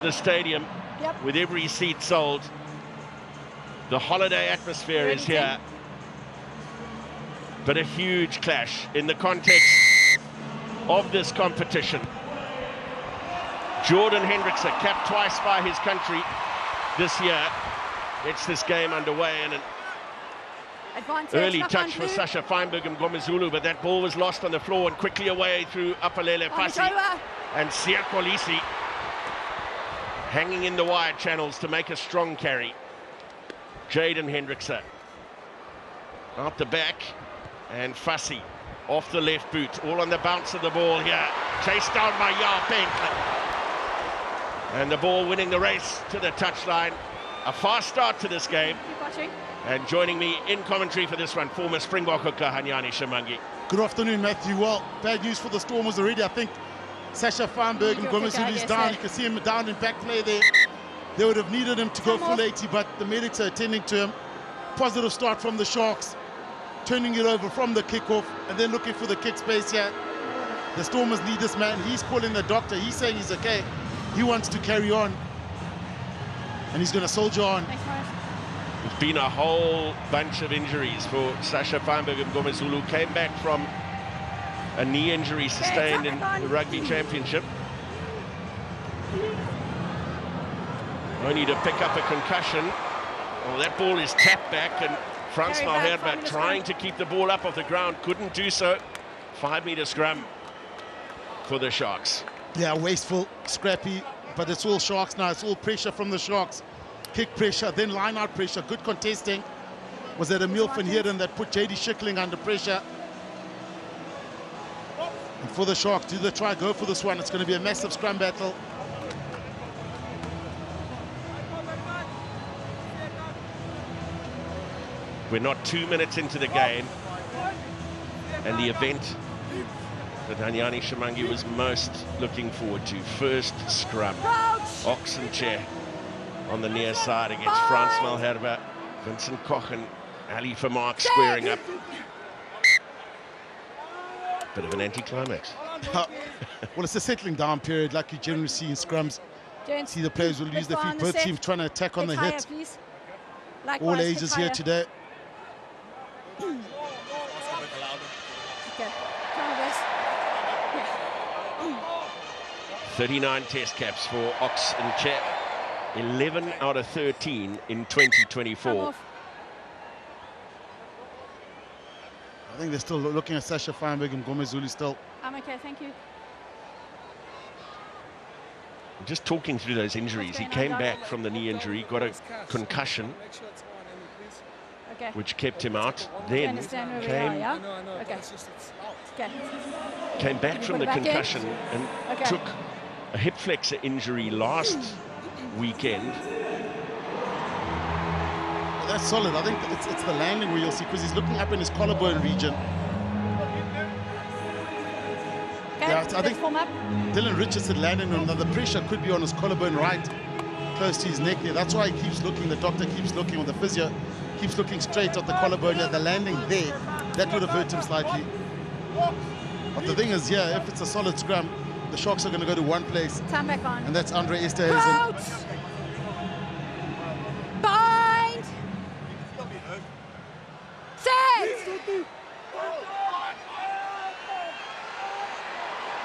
The stadium, with every seat sold. The holiday atmosphere is here, but a huge clash in the context of this competition. Jordan Hendrikse, capped twice by his country this year, gets this game underway, and an early touch for Sacha Feinberg-Mngomezulu, but that ball was lost on the floor and quickly away through Apalele Fasi and Kolisi, hanging in the wide channels to make a strong carry. Jaden Hendrikse out the back, and Fasi off the left boot, all on the bounce of the ball here, chased down by Yarpenk, and the ball winning the race to the touchline. A fast start to this game. And joining me in commentary for this one, former Springbok hooker Nche. Good afternoon, Matthew. Well, bad news for the Stormers already. I think Sacha Feinberg-Mngomezulu is down. You can see him down in back play there. They would have needed him to go full 80, but the medics are attending to him. Positive start from the Sharks, turning it over from the kickoff and then looking for the kick space here. The Stormers need this man. He's calling the doctor. He's saying he's okay. He wants to carry on, and he's going to soldier on. There's been a whole bunch of injuries for Sacha Feinberg-Mngomezulu. Came back from a knee injury sustained in the Rugby Championship, only to pick up a concussion. Well, that ball is tapped back, and Frans Malherbe trying to keep the ball up off the ground, couldn't do so. 5-meter scrum for the Sharks. Yeah, wasteful, scrappy, but it's all Sharks now. It's all pressure from the Sharks. Kick pressure, then line-out pressure. Good contesting. Was that Emil van Heerden that put JD Schickerling under pressure? And for the Sharks, do they try go for this one? It's going to be a massive scrum battle. We're not 2 minutes into the game, and the event that Nche was most looking forward to, first scrum. Ox and Nche on the near side against Frans Malherbe, Vincent Koch and Ali Vermaak squaring up. Bit of an anticlimax. Well, it's a settling down period like you generally see in scrums. See the players will lose their feet. Both teams trying to attack on the hit. All ages here today. 39 test caps for Ox and Nche, 11 out of 13 in 2024. I think they're still looking at Sacha Feinberg-Mngomezulu still. I'm okay, thank you. Just talking through those injuries, he came back from the knee injury, got a concussion, which kept him out. Then came back from the concussion and took a hip flexor injury last weekend. That's solid. I think it's the landing where you'll see, because he's looking up in his collarbone region. Yeah, I think Dylan Richardson landing on the pressure could be on his collarbone right, close to his neck there. That's why he keeps looking. The doctor keeps looking, or the physio keeps looking straight at the collarbone. At the landing there, that would have hurt him slightly. But the thing is, yeah, if it's a solid scrum, the Sharks are going to go to one place, and that's Andre-Hugo. Bind! Set!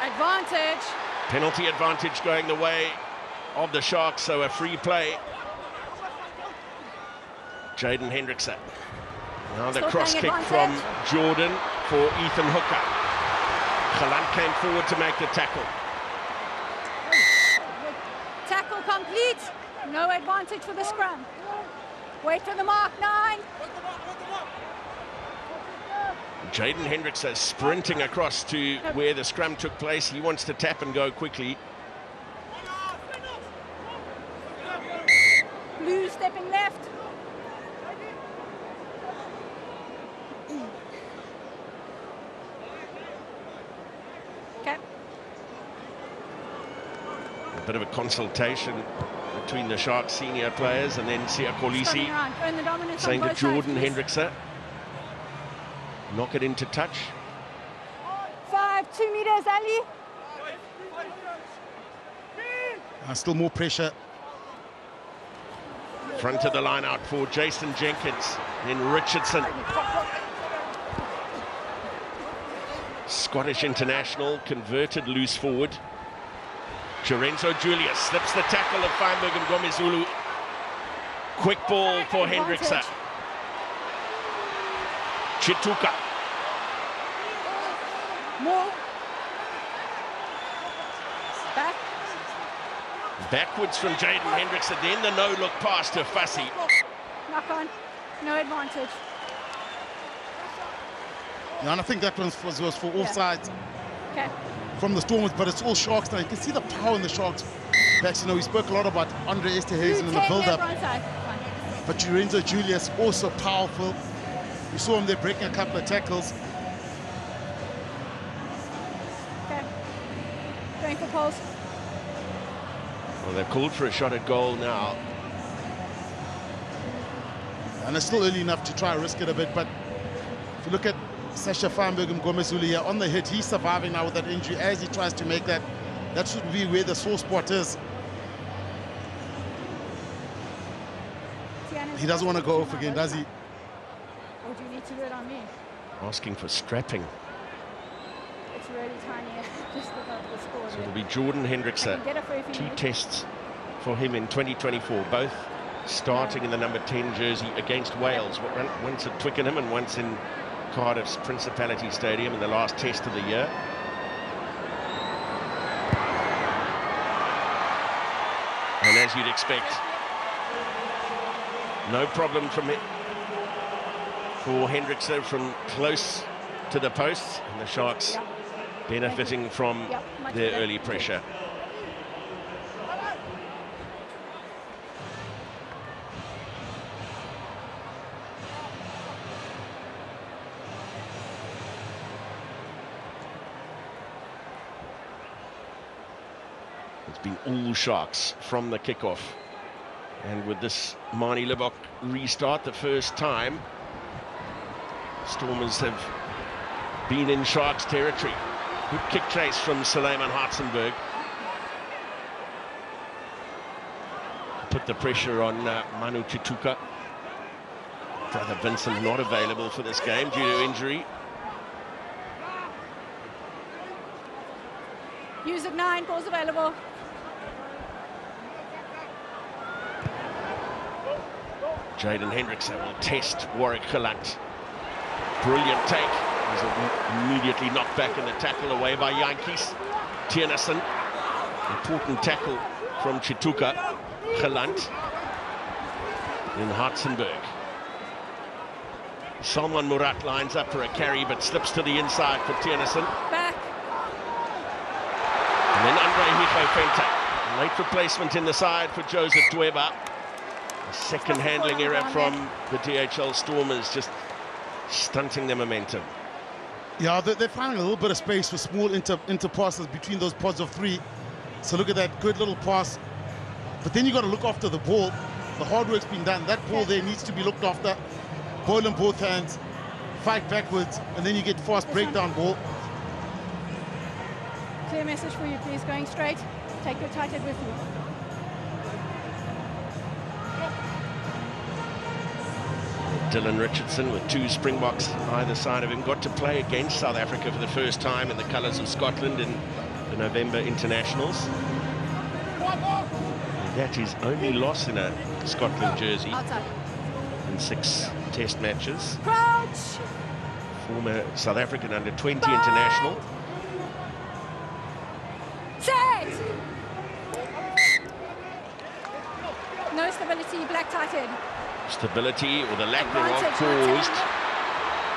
Advantage. Penalty advantage going the way of the Sharks, so a free play. Jaden Hendrikse. Now the cross kick from Jordan for Ethan Hooker. Gelant came forward to make the tackle. Tackle complete. No advantage for the scrum. Wait for the mark, 9. Jaden Hendrikse sprinting across to where the scrum took place. He wants to tap and go quickly. Blue stepping left. Okay. A bit of a consultation between the Sharks senior players, and then Kolisi saying to Jordan Hendrikse, knock it into touch. 5, 2 meters, Ali. Still more pressure. Front of the line out for Jason Jenkins. Then Richardson. Scottish international, converted loose forward. Lorenzo Julius slips the tackle of Feinberg-Mngomezulu. Quick ball for Hendrikse. Chituka. More. Back. Backwards from Jaden Hendrikse. Then the no-look pass to Fussy. Knock on. No advantage. Yeah, and I think that one was for offside from the Stormers, but it's all Sharks now. You can see the power in the Sharks backs. You know, we spoke a lot about Andre-Huizen in the build-up, but Lorenzo Julius also powerful. You saw him there breaking a couple of tackles. Okay. Going for poles. Well, they've called for a shot at goal now. And it's still early enough to try and risk it a bit, but if you look at Sacha Feinberg-Mngomezulu here on the hit, he's surviving now with that injury as he tries to make that. That should be where the sore spot is. He doesn't want to go off again, does he? Or do you need to do it on me? Asking for strapping. It's really tiny, just above the score. So it'll be Jordan Hendrikse. 2 tests for him in 2024, both starting in the number 10 jersey against Wales. Once at Twickenham and once in Cardiff's Principality Stadium in the last test of the year. And as you'd expect, no problem from it for Hendrikse from close to the posts, and the Sharks benefiting from their early pressure. It's been all Sharks from the kickoff, and with this Manie Libbok restart, the first time Stormers have been in Sharks territory. Good kick chase from Suleiman Hartzenberg. Put the pressure on Manu Chituka. Brother Vincent not available for this game due to injury. Use at 9, balls available. Jaden Hendrikse will test Warrick Gelant. Brilliant take. He's immediately knocked back in the tackle away by Jantjies. Tiernissen. Important tackle from Chituka. Gelant. Then Hartzenberg. Salmaan Moerat lines up for a carry but slips to the inside for Tiernissen. Back. And then Andre-Hugo Fenta. Late replacement in the side for Joseph Dweba. A second handling error from the DHL Stormers, just stunting their momentum. Yeah, they're finding a little bit of space for small inter passes between those pods of 3. So look at that good little pass. But then you got to look after the ball. The hard work's been done. That ball there needs to be looked after. Ball in both hands, fight backwards, and then you get fast breakdown ball. Clear message for you, please. Going straight. Take your tight head with you. Dylan Richardson with 2 Springboks either side of him. Got to play against South Africa for the first time in the colours of Scotland in the November internationals. That is only loss in a Scotland jersey in 6 test matches. Crouch. Former South African under-20 international. Set. No stability, black tighted. Stability, or the lack thereof, caused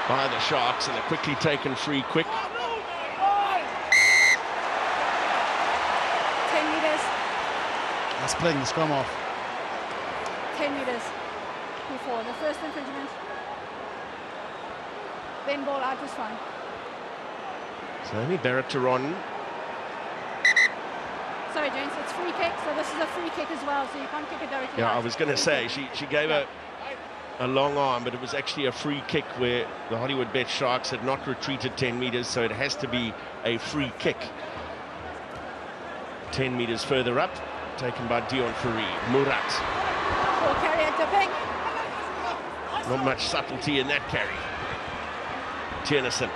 by the Sharks, and a quickly taken free quick. 10 meters. That's playing the scrum off. 10 meters before the first infringement. Then ball out was fine. So only Barrett-Taron. Sorry, James, it's free kick, so this is a free kick as well, so you can't kick it directly. Yeah, out. I was going to say, she gave a long arm, but it was actually a free kick where the Hollywoodbets Sharks had not retreated 10 meters, so it has to be a free kick. 10 meters further up. taken by Deon Fourie. Moerat. Ball carrier dipping. Not much subtlety in that carry. Tiernason.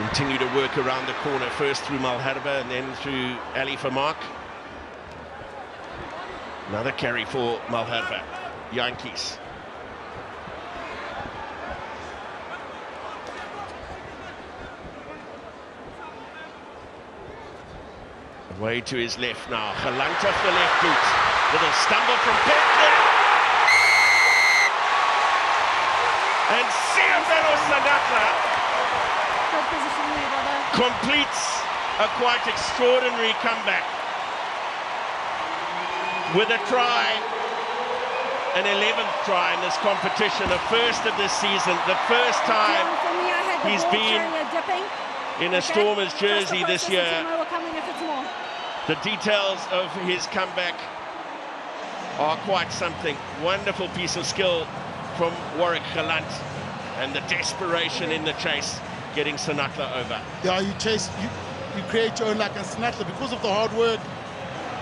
Continue to work around the corner, first through Malherbe and then through Vermaak. Another carry for Malherbe. Jantjies. Away to his left now. Gelant off the left boot. Little stumble from Pente. And Seabelo Senatla completes a quite extraordinary comeback with a try, an 11th try in this competition, a first of this season, the first time he's been in a Stormers jersey this year. The details of his comeback are quite something. Wonderful piece of skill from Warrick Gelant, and the desperation in the chase, getting Senatla over. Yeah, you chase, you create your own luck, and Senatla, because of the hard work,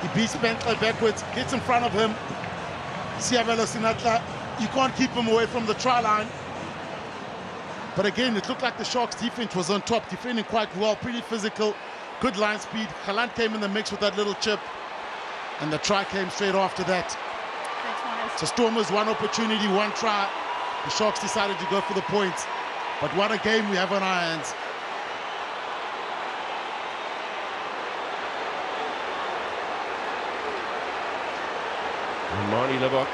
he beats Bentley backwards, gets in front of him. Seabelo Senatla, you can't keep him away from the try line. But again, it looked like the Sharks defense was on top, defending quite well, pretty physical, good line speed. Gelant came in the mix with that little chip, and the try came straight after that. So Stormers, one opportunity, one try. The Sharks decided to go for the points. But what a game we have on our hands. Manie Libbok,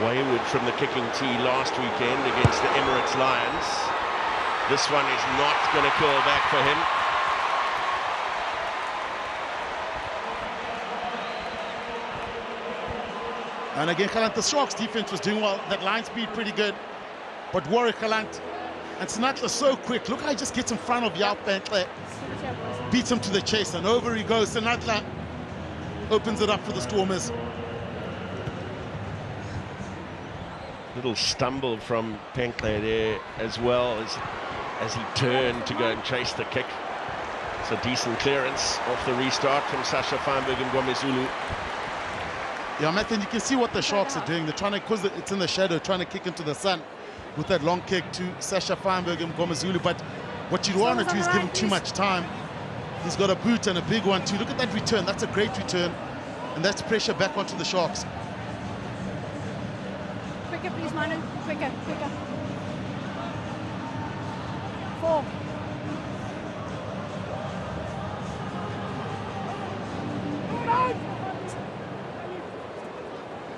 wayward from the kicking tee last weekend against the Emirates Lions. This one is not going to curl back for him. And again, Gelant, the Sharks defense was doing well. That line speed pretty good. But Warrick Gelant and Senatla so quick. Look how he just gets in front of Yao Bentley. Beats him to the chase, and over he goes. Senatla opens it up for the Stormers. Little stumble from Bentley there as well as he turned to go and chase the kick. It's a decent clearance off the restart from Sacha Feinberg-Mngomezulu. Yeah, Matt, and you can see what the Sharks are doing. They're trying to, because it's in the shadow, trying to kick into the sun with that long kick to Sacha Feinberg-Mngomezulu. But what you don't want to do is give him too much time. He's got a boot and a big one too. Look at that return. That's a great return. And that's pressure back onto the Sharks. Quicker, please, Manu. Quicker, quicker. 4.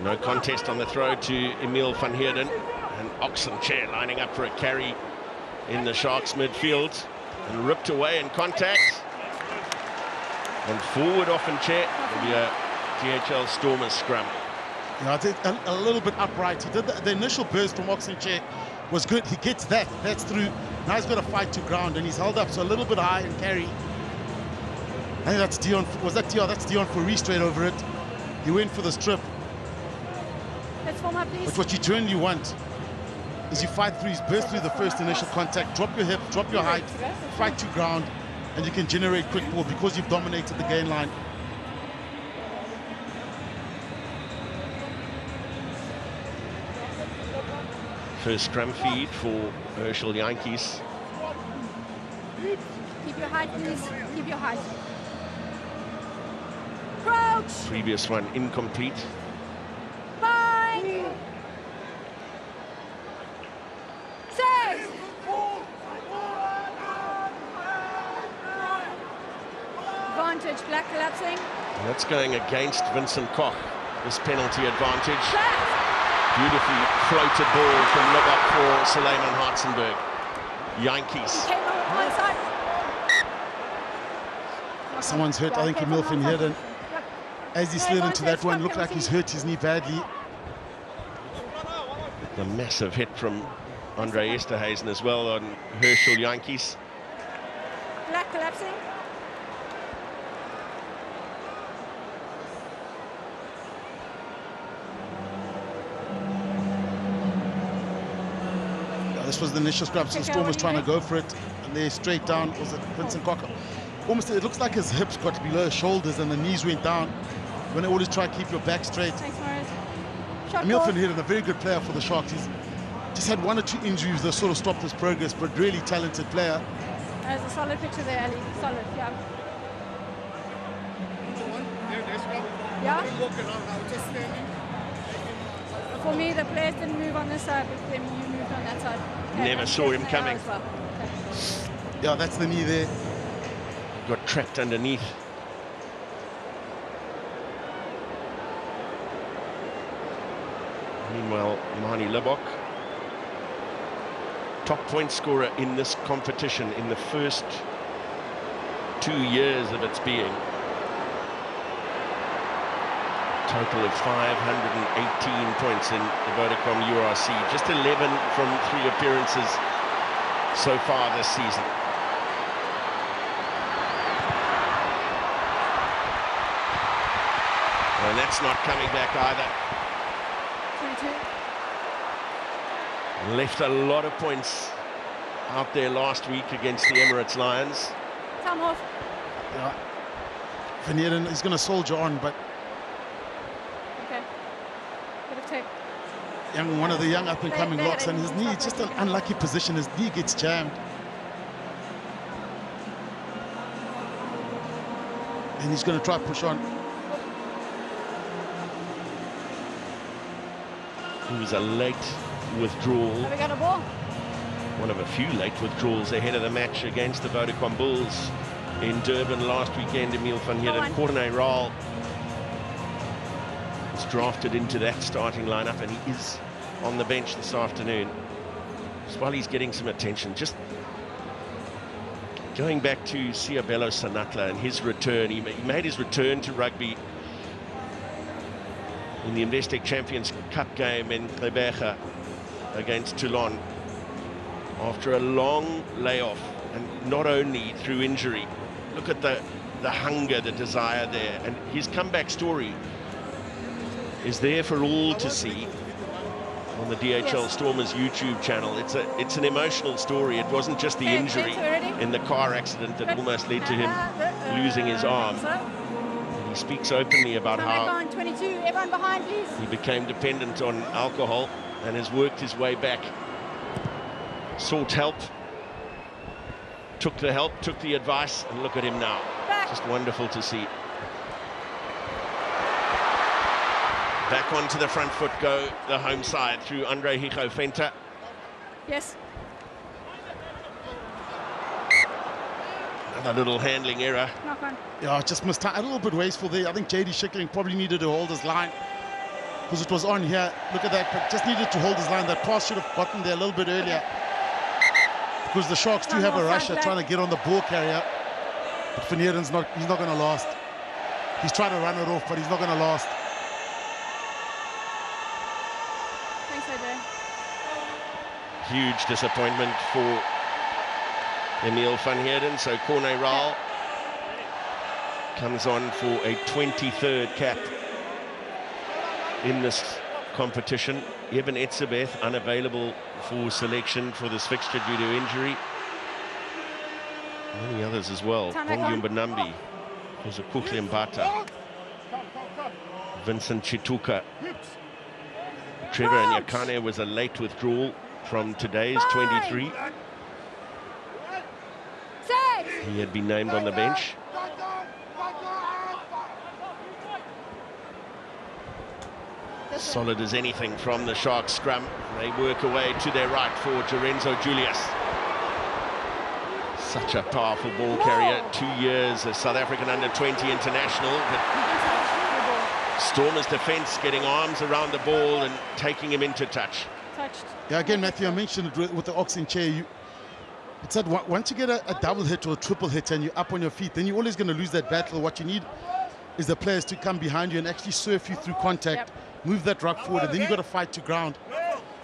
No contest on the throw to Emil van Heerden, and Nche lining up for a carry in the Sharks midfield, and ripped away in contact. And forward off Nche will be a DHL Stormers scrum. Yeah, a little bit upright. He did the initial burst from Nche was good. He gets that. That's through. Now he's got to fight to ground, and he's held up so a little bit high and carry. I think that's Deon. Was that Deon? That's Deon Fourie straight over it. He went for the strip. Let's form up, please. But what you generally want is you fight through, burst through the first initial contact, drop your hip, drop your height, fight to ground, and you can generate quick ball because you've dominated the gain line. First scrum feed for Herschel Jantjies. Keep your height, please. Keep your height. Crouch! Previous one incomplete. Bind! 6! Advantage, black collapsing. And that's going against Vincent Koch, this penalty advantage. Black. Beautifully floated ball from Libbok for Suleiman Hartzenberg. Jantjies. Someone's hurt, I think Emil van Heerden. As he slid into that one, looked like he's hurt his knee badly. The massive hit from Andre-Hugo as well on Herschel Jantjies. Black collapsing. This was the initial scrap, so the Stormers trying to go for it, and they're straight down. Was it Vincent Cocker? Almost, it looks like his hips got below his shoulders and the knees went down. When they always try to keep your back straight. Thanks, Moerat. Emile van Heerden, a very good player for the Sharks. He's just had 1 or 2 injuries that sort of stopped his progress, but really talented player. There's a solid picture there, Ali. Solid, yeah. Yeah? For me, the players didn't move on this side, but then you moved on that side. Okay, never saw him coming. Well. Okay. Yeah, that's the knee there. Got trapped underneath. Meanwhile, Manie Libbok, top point scorer in this competition in the first 2 years of its being. Total of 518 points in the Vodacom URC, just 11 from 3 appearances so far this season. And that's not coming back either. 22. Left a lot of points out there last week against the Emirates Lions. Time off. Yeah. Van Heerden is going to soldier on, but Okay. Bit of tape. one of the young up-and-coming locks, and his knee, just an unlucky position. His knee gets jammed. And he's going to try to push on. It was a late withdrawal. Have we got a ball? One of a few late withdrawals ahead of the match against the Vodacom Bulls in Durban last weekend. Emile van Heerden, Andre-Hugo was drafted into that starting lineup, and he is on the bench this afternoon. Just while he's getting some attention, just going back to Seabelo Senatla and his return. He made his return to rugby in the Investec Champions Cup game in Dweba against Toulon after a long layoff, and not only through injury. Look at the hunger, the desire there, and his comeback story is there for all to see on the DHL Stormers YouTube channel. It's an emotional story. It wasn't just the injury in the car accident that almost led to him losing his arm. He speaks openly about how 22. Everyone behind, please. He became dependent on alcohol and has worked his way back. Sought help, took the help, took the advice, and look at him now. Back. Just wonderful to see. Back onto the front foot go the home side through Andre-Hugo Fenta. Yes. Another little handling error. Knock on. Yeah, just missed time. A little bit wasteful there. I think JD Schickerling probably needed to hold his line because it was on here. Look at that, but just needed to hold his line. That pass should have gotten there a little bit earlier because the Sharks do have a rusher trying to get on the ball carrier. But Van Heerden's he's not going to last. He's trying to run it off, but he's not going to last. Thanks, AJ. Huge disappointment for Emile van Heerden. So Andre-Hugo comes on for a 23rd cap in this competition. Eben Etzebeth unavailable for selection for this fixture due to injury. Many others as well. Bongyumba Nambi, Ozakukli Mbata, Vincent Chituka. Trevor Nyakane was a late withdrawal from today's 23. He had been named on the bench. Solid as anything from the Sharks scrum. They work away to their right for Lorenzo Julius. Such a powerful ball carrier. 2 years as South African under-20 international. But Stormers defence getting arms around the ball and taking him into touch. Touched. Yeah, again, Matthew, I mentioned it with the Nche. It's that once you get a double hit or a triple hit and you're up on your feet, then you're always going to lose that battle. What you need is the players to come behind you and actually surf you through contact, move that ruck forward, and then you've got to fight to ground.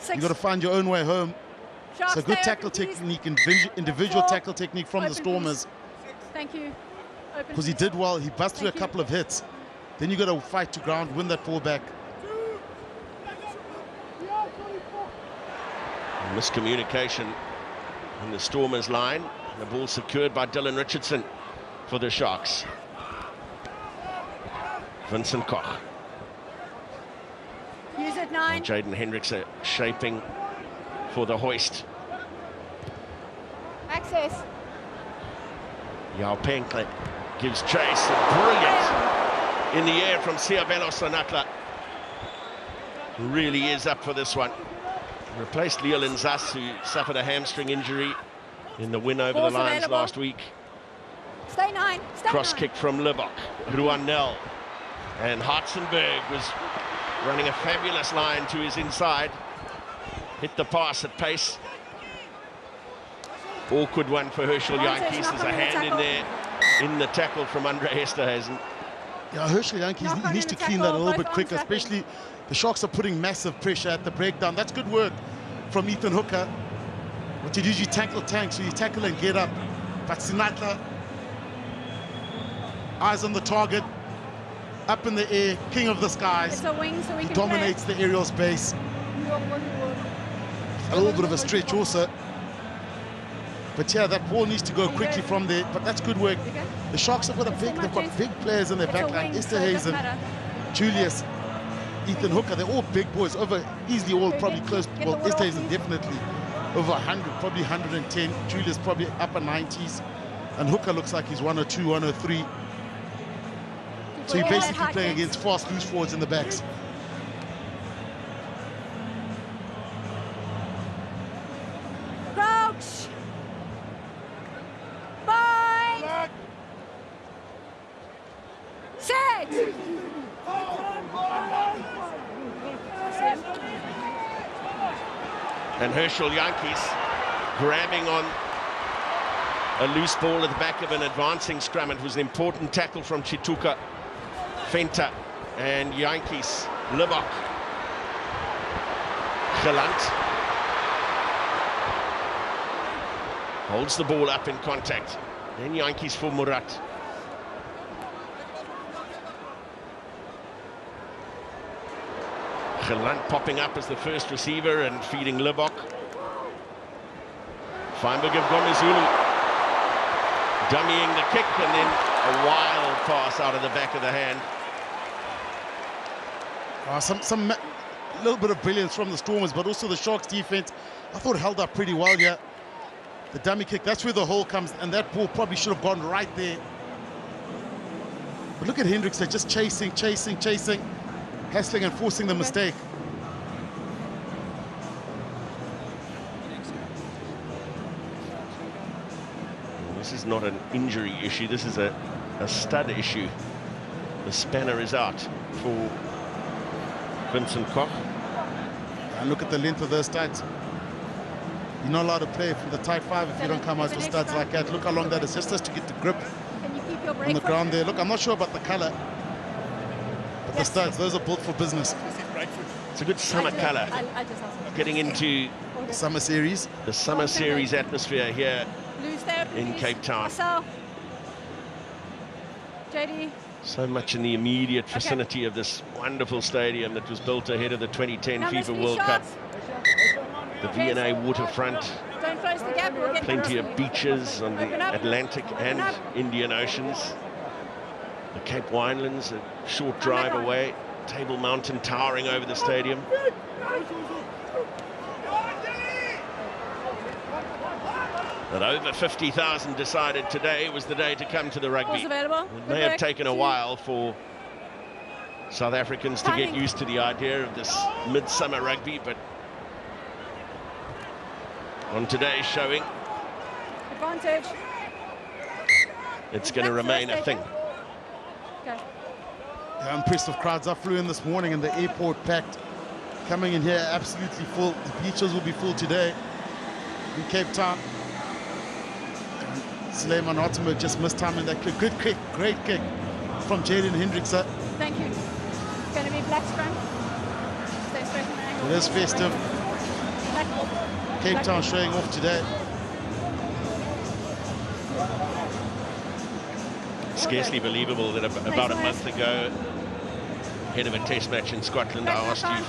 You've got to find your own way home. So good tackle technique, individual tackle technique from the Stormers. Thank you. Because he did well. He buzzed through a couple of hits. Then you've got to fight to ground, win that ball back. Miscommunication in the Stormers line. The ball secured by Dylan Richardson for the Sharks. Vincent Koch. Use it 9. Jaden Hendrikse shaping for the hoist. Access. Yao Penkle gives chase. Brilliant in the air from Seabelo Senatla. Really is up for this one. Replaced Leo Linzas, who suffered a hamstring injury in the win over the Lions last week. Stay 9. Stay Cross 9. kick from Libbok. Ruhan. And Hartzenberg was running a fabulous line to his inside. Hit the pass at pace. Awkward one for Herschel Jantjies. There's a hand in there in the tackle from Esterhuizen. Yeah, Herschel Jantjies needs to clean that a little bit quicker, especially the Sharks are putting massive pressure at the breakdown. That's good work from Ethan Hooker. What you do is you tackle tanks, so you tackle and get up. But Senatla, eyes on the target, up in the air, king of the skies. It's a wing, so we he can dominates the aerial space. A little bit of a stretch also. But yeah, that ball needs to go quickly from there. But that's good work. The Sharks have got they've got big players in their back line. Esterhuizen, Julius, Ethan Hooker, they're all big boys, over easily all probably close. Well, Esterhuizen definitely over 100, probably 110. Julius probably upper 90s. And Hooker looks like he's 102, 103. So you're basically playing against fast loose forwards in the backs. Crouch. Bind. Set. And Herschel Jantjies grabbing on a loose ball at the back of an advancing scrum. It was an important tackle from Chituka, Fenta, and Jantjies. Libbok. Gelant holds the ball up in contact. Then Jantjies for Moerat. Gelant popping up as the first receiver and feeding Libbok. Feinberg-Mngomezulu dummying the kick, and then a wild pass out of the back of the hand. Some little bit of brilliance from the Stormers, but also the Sharks defense, I thought held up pretty well here. The dummy kick, that's where the hole comes, and that ball probably should have gone right there. But look at Hendrikse, just chasing, hassling and forcing the mistake. This is not an injury issue, this is a stud issue. The spanner is out for Vincent Koch. And look at the length of those studs. You're not allowed to play from the tight 5 if you don't come out with studs like that. Look how long that is, just to get the grip on the ground there. Look, I'm not sure about the color, but the studs, those are built for business. It's a good summer color. Getting into the summer series. The summer series atmosphere here in Cape Town. JD. So much in the immediate vicinity of this wonderful stadium that was built ahead of the 2010 FIFA World Cup. The V&A waterfront, Don't close the gap, we'll get plenty of beaches on the Atlantic and Indian Oceans. The Cape Winelands, a short drive away. Table Mountain towering over the stadium. But over 50,000 decided today was the day to come to the rugby. It may have taken a while for South Africans to get used to the idea of this midsummer rugby, but on today's showing, advantage. It's going to remain a thing. Okay. Yeah, impressive crowds are flew in this morning, and the airport packed. Coming in here absolutely full. The beaches will be full today in Cape Town. Suleiman Hartzenberg just missed time in that kick. Good kick, great kick from Jaden Hendrikse. Thank you. It's going to be black scrum. Stay straight on the angle. It is festive. Cape Town showing off today. Scarcely believable that about a month ago, ahead of a test match in Scotland, I asked you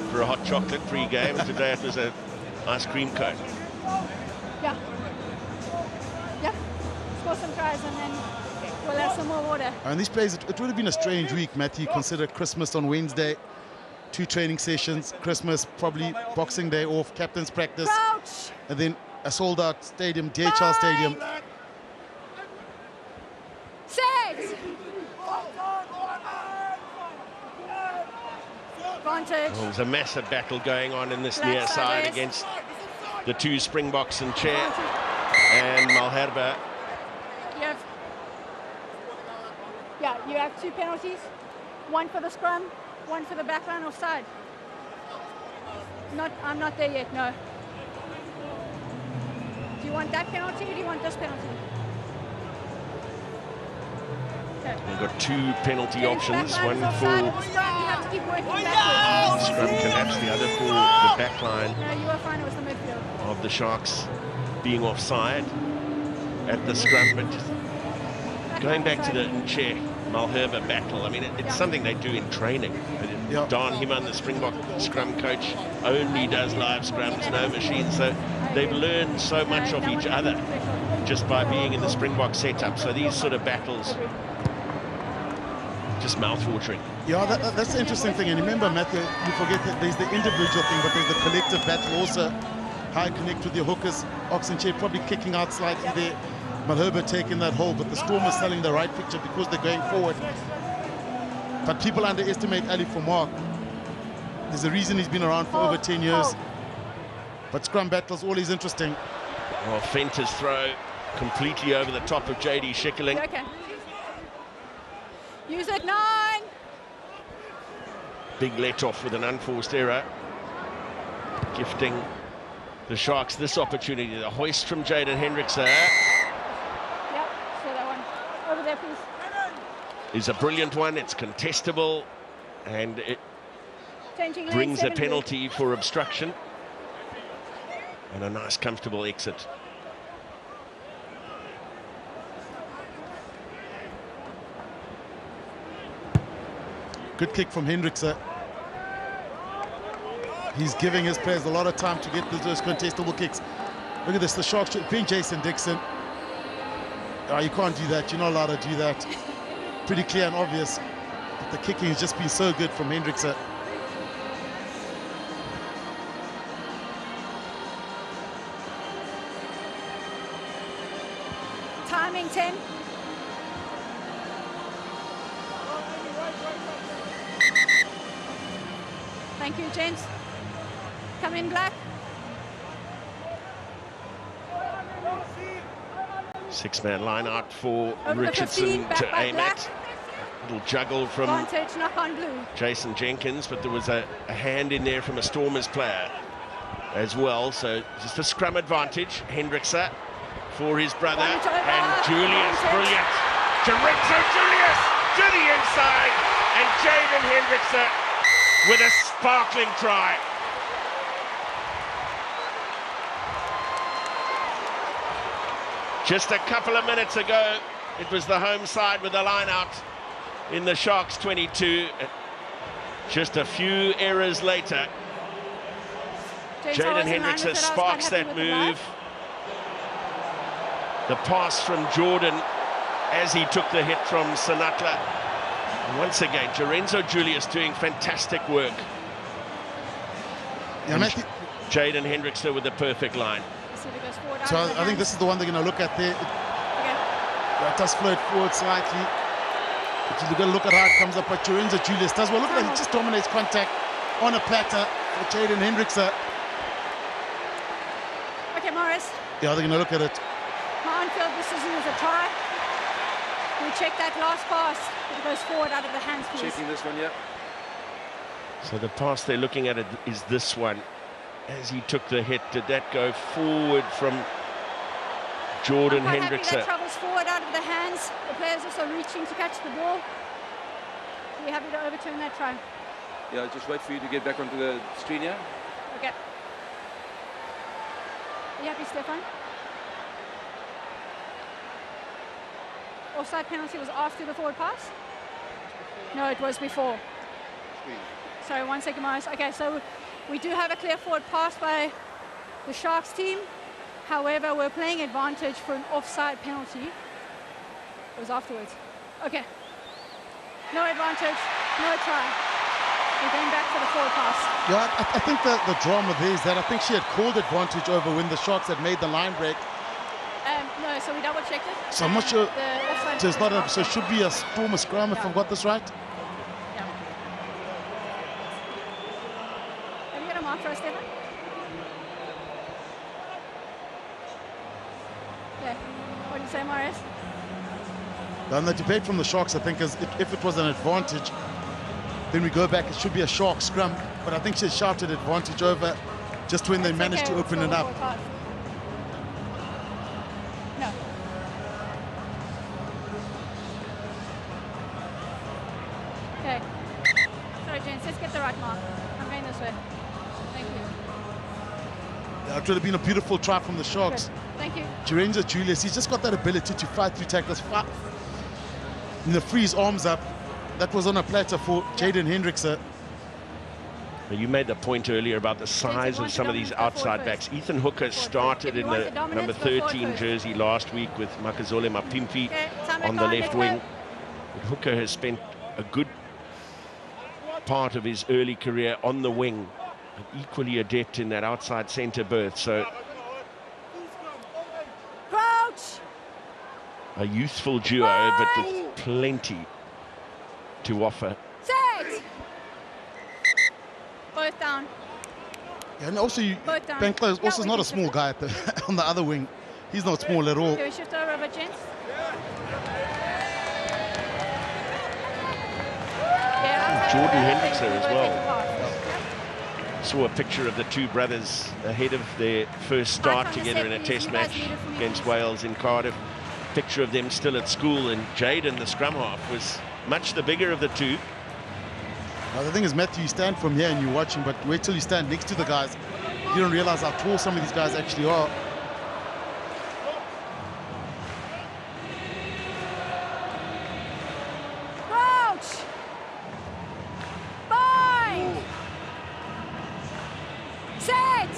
for a hot chocolate pre-game. Today it was a ice cream cone. Yeah. Yep. Score some tries and then we'll have some more water. And these players, it would have been a strange week, Matthew. Consider Christmas on Wednesday, 2 training sessions, Christmas, probably Boxing Day off, captain's practice, Crouch. and then a sold-out stadium, DHL Stadium. Set. Advantage. Well, there's a massive battle going on in this near side against the 2 Springboks, Nche and Malherbe. You have 2 penalties, 1 for the scrum, 1 for the backline offside. I'm not there yet, no. Do you want that penalty or do you want this penalty? Okay. We've got 2 penalty options, one for you have to keep working backwards. scrum collapse, the other for the backline. No, you were fine, it was the midfield. Of the Sharks being offside at the scrum, but just going back to the Nche Malherbe battle, I mean, it's something they do in training. Don Himan, the Springbok scrum coach, only does live scrums, no machine, so they've learned so much of each other just by being in the Springbok setup. So these sort of battles, just mouth-watering. Yeah, that's the interesting thing. And remember, Matthew, you forget that there's the individual thing, but there's the collective battle also. How you connect with your hookers. Oxenche probably kicking out slightly there. Malherbe taking that hole, but the Stormers selling the right picture because they're going forward. But people underestimate Ali Vermaak. There's a reason he's been around for over 10 years. But scrum battles always interesting. Oh, Fenter's throw completely over the top of JD Schickerling. Okay. Use it, 9. Big let-off with an unforced error. Gifting the Sharks this opportunity. The hoist from Jaden Hendrikse. Yep, so that one. Over there, please. Is a brilliant one. It's contestable. And it brings a penalty for obstruction. And a nice, comfortable exit. Good kick from Hendrikse. He's giving his players a lot of time to get those contestable kicks. Look at this, the Sharks being Jason Dixon. Oh, you can't do that. You're not allowed to do that. Pretty clear and obvious. But the kicking has just been so good from Hendrikse. Timing 10. Thank you, gents. Come in, Black. 6-man line out for Richardson to aim at. Little juggle from Advantage, knock on blue. Jason Jenkins, but there was a hand in there from a Stormers player as well. So just a scrum advantage. Hendrikse for his brother. And Julius, brilliant. Lorenzo Julius to the inside. And Jaden Hendrikse with a sparkling try. Just a couple of minutes ago, it was the home side with the line out in the Sharks 22. Just a few errors later, Jaden Hendrikse sparks that move. The pass from Jordan as he took the hit from Senatla. Once again, Lorenzo Julius doing fantastic work. Yeah, Jaden Hendrikse with the perfect line. So I think this is the one they're going to look at there. It does float forward slightly. But you're going to look at how it comes up. But Lorenzo Julius does well. Look at that, he just dominates contact on a platter for Jaden Hendrikse. Okay, Morris. Yeah, they're going to look at it. My on-field decision is a try. We check that last pass. It goes forward out of the hands, please. Checking this one, yeah. So the pass they're looking at is this one. As he took the hit, did that go forward from Jordan Hendrikse? That travels forward out of the hands. The player's also reaching to catch the ball. Are you happy to overturn that try? Yeah, just wait for you to get back onto the screen here. Okay. Are you happy, Stefan? Offside penalty was after the forward pass? No, it was before. Sorry, 1 second, Morris. Okay, so we do have a clear forward pass by the Sharks team. However, we're playing advantage for an offside penalty. It was afterwards. Okay. No advantage, no try. We're going back for the forward pass. Yeah, I think the drama there is that I think she had called advantage over when the Sharks had made the line break. No, so we double checked it. So I'm not sure. So it's not a, so it should be a Stormer scrum if I've got this right. Yeah. Have you got a mark for us, Stefan? Okay. What do you say, Marius? And the debate from the Sharks, I think, is if it was an advantage, then we go back, it should be a Shark scrum. But I think she shouted advantage over just when they managed to open it up. No. Okay. Sorry, gents, let's get the right mark. I'm going this way. Thank you. Yeah, it would have been a beautiful try from the Sharks. Good. Thank you. Gerenza Julius, he's just got that ability to fight through tackles. And the free his arms up. That was on a platter for Jaden Hendrikse. You made the point earlier about the size of some of these outside backs. Ethan Hooker started in the number 13 jersey last week with Makazole Mapimpi on the left wing. But Hooker has spent a good part of his early career on the wing, equally adept in that outside centre berth. So Crouch. a youthful duo, but with plenty to offer. Set. Both down. Yeah, and also, Benkler is also not a small guy at the, on the other wing. He's not small at all. Can we shift over a bit, gents? Jordan Hendrikse as well. Saw a picture of the two brothers ahead of their first start together in a test match against Wales in Cardiff. Picture of them still at school, and Jaden, the scrum half, was much the bigger of the two. Now, the thing is, Matthew, you stand from here and you're watching, but wait till you stand next to the guys. You don't realize how tall some of these guys actually are. Crouch. Bind. Set.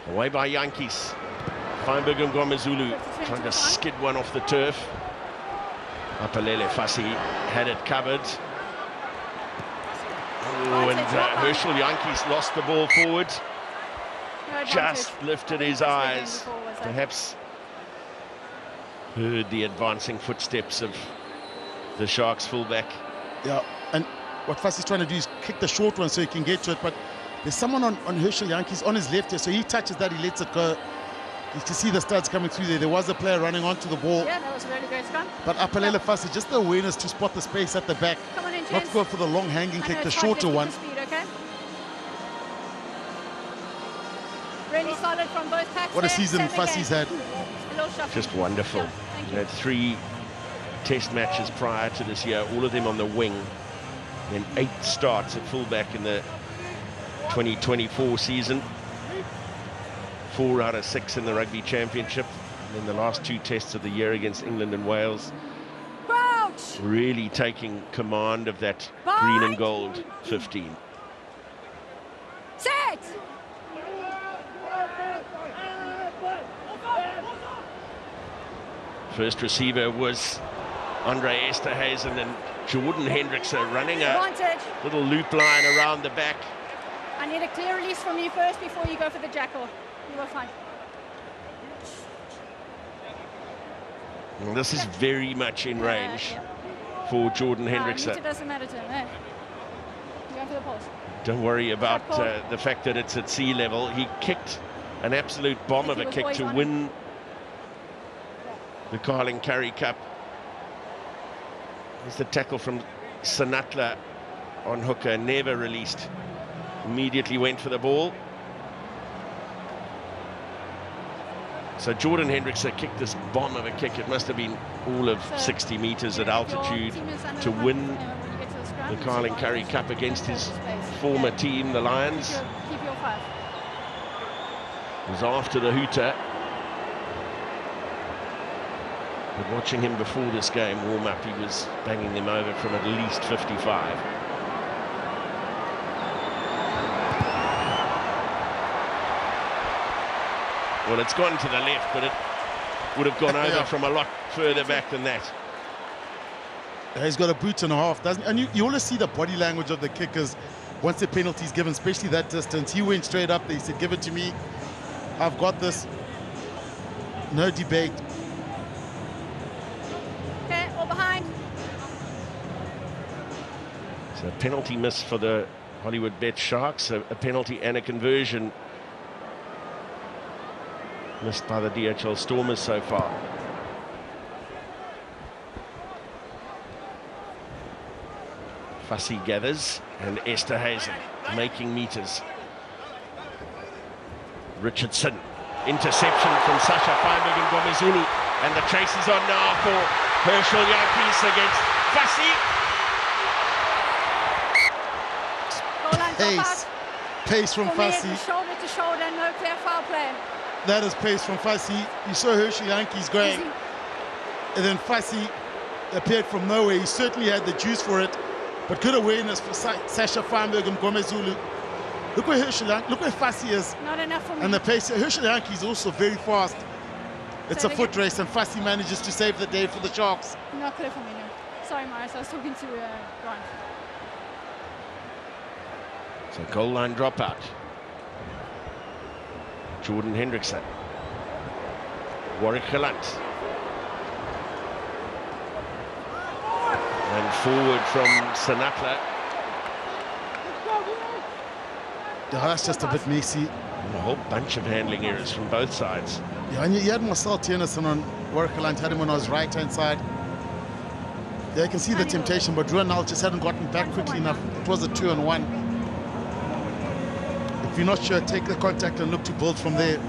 Away by Jantjies. Feinberg-Mngomezulu trying to skid one off the turf. Apalele Fassi had it covered. Oh, and Herschel Jantjies lost the ball forward. Just lifted his eyes. Perhaps heard the advancing footsteps of the Sharks fullback. Yeah, and what Fassi's trying to do is kick the short one so he can get to it, but there's someone on Herschel Jantjies on his left here, so he touches that, he lets it go. You can see the studs coming through there. There was a player running onto the ball. Yeah, that was a really great scrum. But Apalele Fassi, just the awareness to spot the space at the back. Come on in, not go for the long hanging kick, the shorter one. Speed, okay? Really solid from both packs. What a season Fassi's had. Just wonderful. Yeah, he had 3 test matches prior to this year, all of them on the wing. Then 8 starts at fullback in the 2024 season. 4 out of 6 in the Rugby Championship. And then the last 2 tests of the year against England and Wales. Crouch. Really taking command of that green and gold 15. Set. First receiver was Andre Esterhuizen, and Jordan Hendrikse running a little loop line around the back. I need a clear release from you first before you go for the jackal. You are fine. Well, this is very much in range for Jordan Hendrikse. It doesn't matter to him. You go for the pulse. Don't worry about the fact that it's at sea level. He kicked an absolute bomb of a kick to win the Carling Currie Cup. There's the tackle from Senatla on Hooker, never released. Immediately went for the ball. So Jordan Hendrikse kicked this bomb of a kick. It must have been all of 60 meters at altitude to win the Carling Currie Cup against his former team, the Lions. It was after the hooter. But watching him before this game warm up, he was banging them over from at least 55. Well, it's gone to the left, but it would have gone over from a lot further back than that. He's got a boot and a half, doesn't he? And you always see the body language of the kickers once the penalty is given, especially that distance. He went straight up there. He said, give it to me. I've got this. No debate. Okay, all behind. So a penalty miss for the Hollywoodbets Sharks, a penalty and a conversion missed by the DHL Stormers so far. Fussy gathers, and Esterhuizen making meters. Richardson, interception from Sacha, Feinberg-Mngomezulu, and the chase is on now for Herschel Jantjies against Fussy. Pace from Fussy. Shoulder to shoulder, no clear foul play. That is pace from Fussy. You saw Herschel Jantjies going, and then Fussy appeared from nowhere. He certainly had the juice for it, but good awareness for Sacha Feinberg-Mngomezulu. Look where look where Fussy is. Not enough for me. And the pace. Herschel Jantjies is also very fast. It's a foot race, and Fussy manages to save the day for the Sharks. Not clear for me, no. Sorry, Morris. I was talking to Ruhan. So goal line dropout. Jordan Hendrikse. Warrick Gelant. And forward from Senatla. Yeah, that's just a bit messy. And a whole bunch of handling errors from both sides. Yeah, and you had Marcel Tiernissen on Warrick Gelant, had him on his right-hand side. Yeah, you can see the temptation, but Ruhan just hadn't gotten back quickly enough. It was a 2-on-1. If you're not sure, take the contact and look to build from there.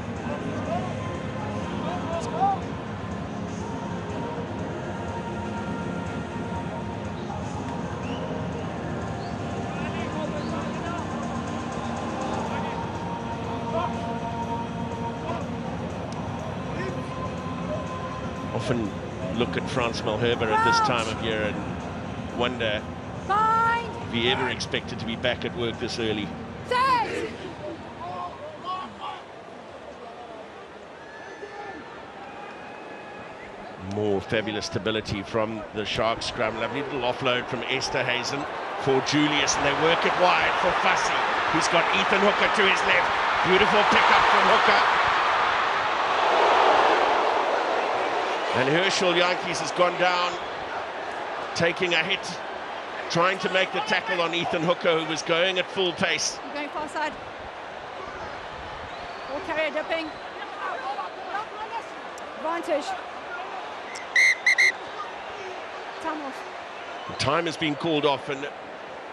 Often look at Frans Malherbe at this time of year and wonder if he ever expected to be back at work this early. More fabulous stability from the Sharks scrum. Lovely little offload from Esterhuizen for Julius, and they work it wide for Fussy. He's got Ethan Hooker to his left. Beautiful pickup from Hooker. And Herschel Jantjies has gone down, taking a hit, trying to make the tackle on Ethan Hooker, who was going at full pace. You're going far side. Ball carrier dipping. Advantage. Time off. The time has been called off, and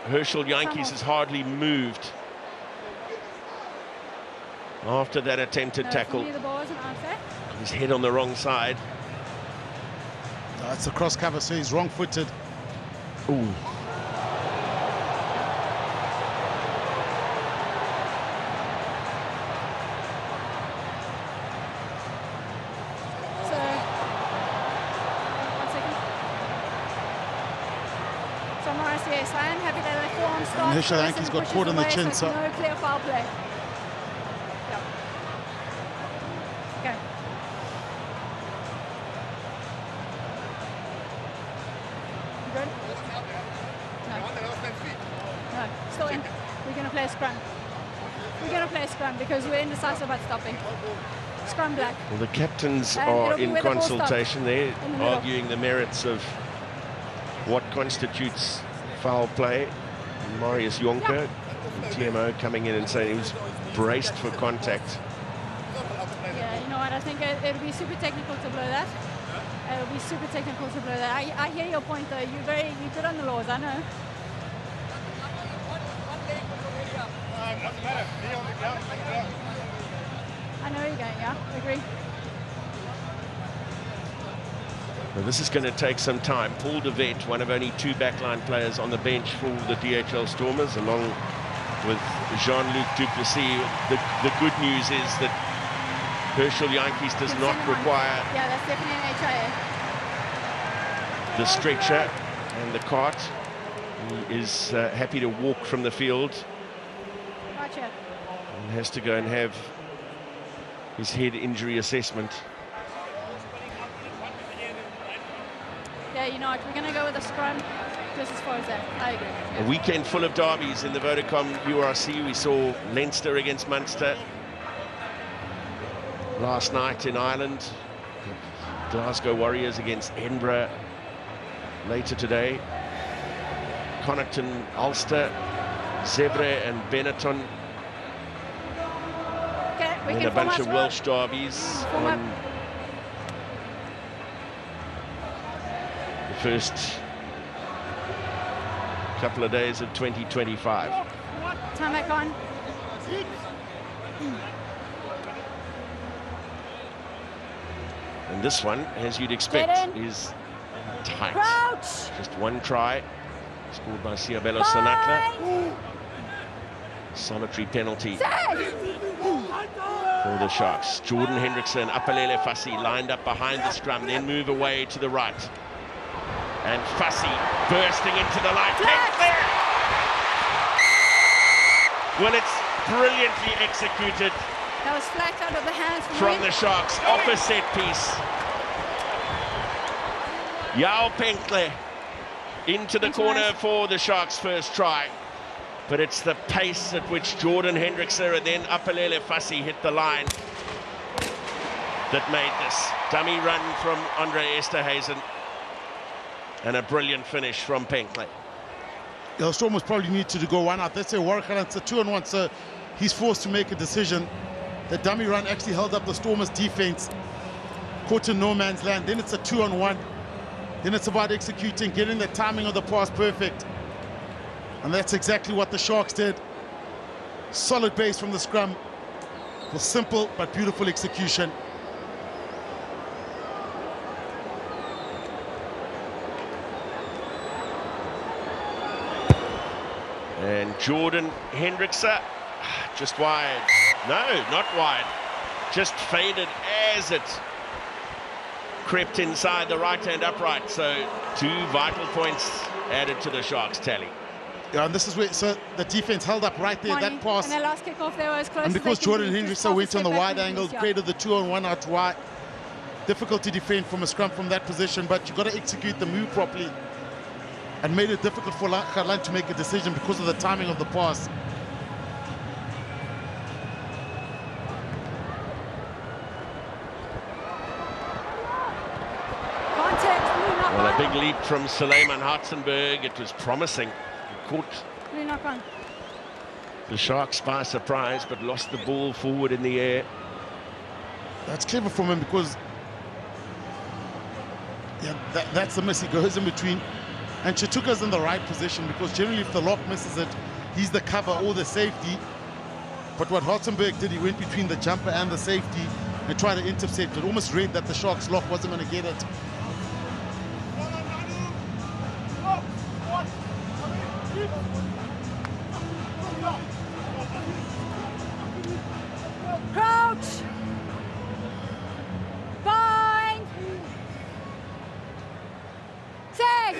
Herschel Jantjies has hardly moved after that attempted tackle. The ball isn't unfair. His head on the wrong side. It's a cross cover, so he's wrong-footed. Ooh. Yes, I am happy that they forearm start. Herschel Jantjies got caught on the chin, so no clear foul play. Yep. Okay. You good? No. No, still in. We're going to play a scrum. We're going to play a scrum because we're indecisive about stopping. Scrum black. Well, the captains are in consultation there, arguing the merits of what constitutes foul play. Marius Jonker, TMO, coming in and saying he was braced for contact. Yeah, you know what, I think it'll be super technical to blow that. It'll be super technical to blow that. I hear your point though, you're good on the laws, I know. I know where you're going, yeah, I agree. Well, this is going to take some time. Paul de Vet, one of only two backline players on the bench for the DHL Stormers, along with Jean-Luc Duplessis. The good news is that Herschel Jantjies does not require the stretcher and the cart. He is happy to walk from the field. Gotcha. And has to go and have his head injury assessment. Yeah, you know what, we're going to go with a scrum just as far as that. I agree. A weekend full of derbies in the Vodacom URC. We saw Leinster against Munster last night in Ireland. Glasgow Warriors against Edinburgh later today. Connaughton, Ulster, Zebre and Benetton. Okay, we and can a bunch of form Welsh derbies on the first couple of days of 2025. Time back on. And this one, as you'd expect, is tight. Crouch. Just one try, scored by Seabelo Senatla. Solitary penalty for the Sharks. Jordan Hendrikse and Apalele Fassi lined up behind the scrum, then move away to the right. And Fassi bursting into the line. Well, it's brilliantly executed. That was flat out of the hands from the Sharks, off a set piece. Yao Penkle into the corner for the Sharks' first try. But it's the pace at which Jordan Hendrikse and then Apalele Fassi hit the line that made this. Dummy run from Esterhuizen and a brilliant finish from Penkle. The Stormers probably need to go one out. Let's say Warrick, it's a 2-on-1, so he's forced to make a decision. The dummy run actually held up the Stormers' defense, caught in no man's land. Then it's a 2-on-1. Then it's about executing, getting the timing of the pass perfect. And that's exactly what the Sharks did. Solid base from the scrum for simple but beautiful execution. And Jordan Hendrikse, just wide. No, not wide. Just faded as it crept inside the right-hand upright. So 2 vital points added to the Sharks' tally. Yeah, and this is where the defense held up right there. Manie, that pass. And their last kick-off there was close. And because Jordan Hendrikse went on the wide angle, created the 2-on-1 out wide. Difficult to defend from a scrum from that position, but you've got to execute the move properly. And made it difficult for Gelant to make a decision because of the timing of the pass. Well, a big leap from Suleiman Hartzenberg. It was promising. He caught the Sharks by surprise, but lost the ball forward in the air. That's clever from him because that's the miss. He goes in between. And Nche took us in the right position because generally if the lock misses it, he's the cover or the safety. But what Hartzenberg did, he went between the jumper and the safety and tried to intercept it. Almost read that the Sharks' lock wasn't going to get it. Crouch! Bind! Set!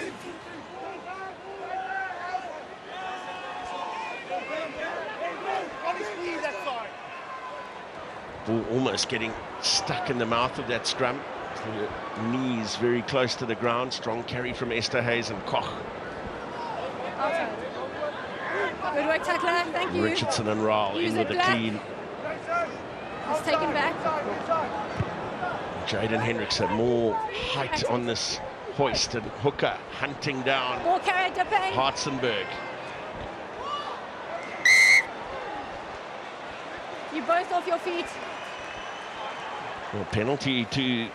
Ball almost getting stuck in the mouth of that scrum. The knees very close to the ground. Strong carry from Esterhuizen. Koch. Outside. Good work, tackler. Thank you. Richardson and Rahl in with the clean. It's taken back. Jaden Hendrikse had more height on this hoist, and Hooker hunting down Ball carried to Payne. Hartzenberg. You both off your feet. Well, penalty to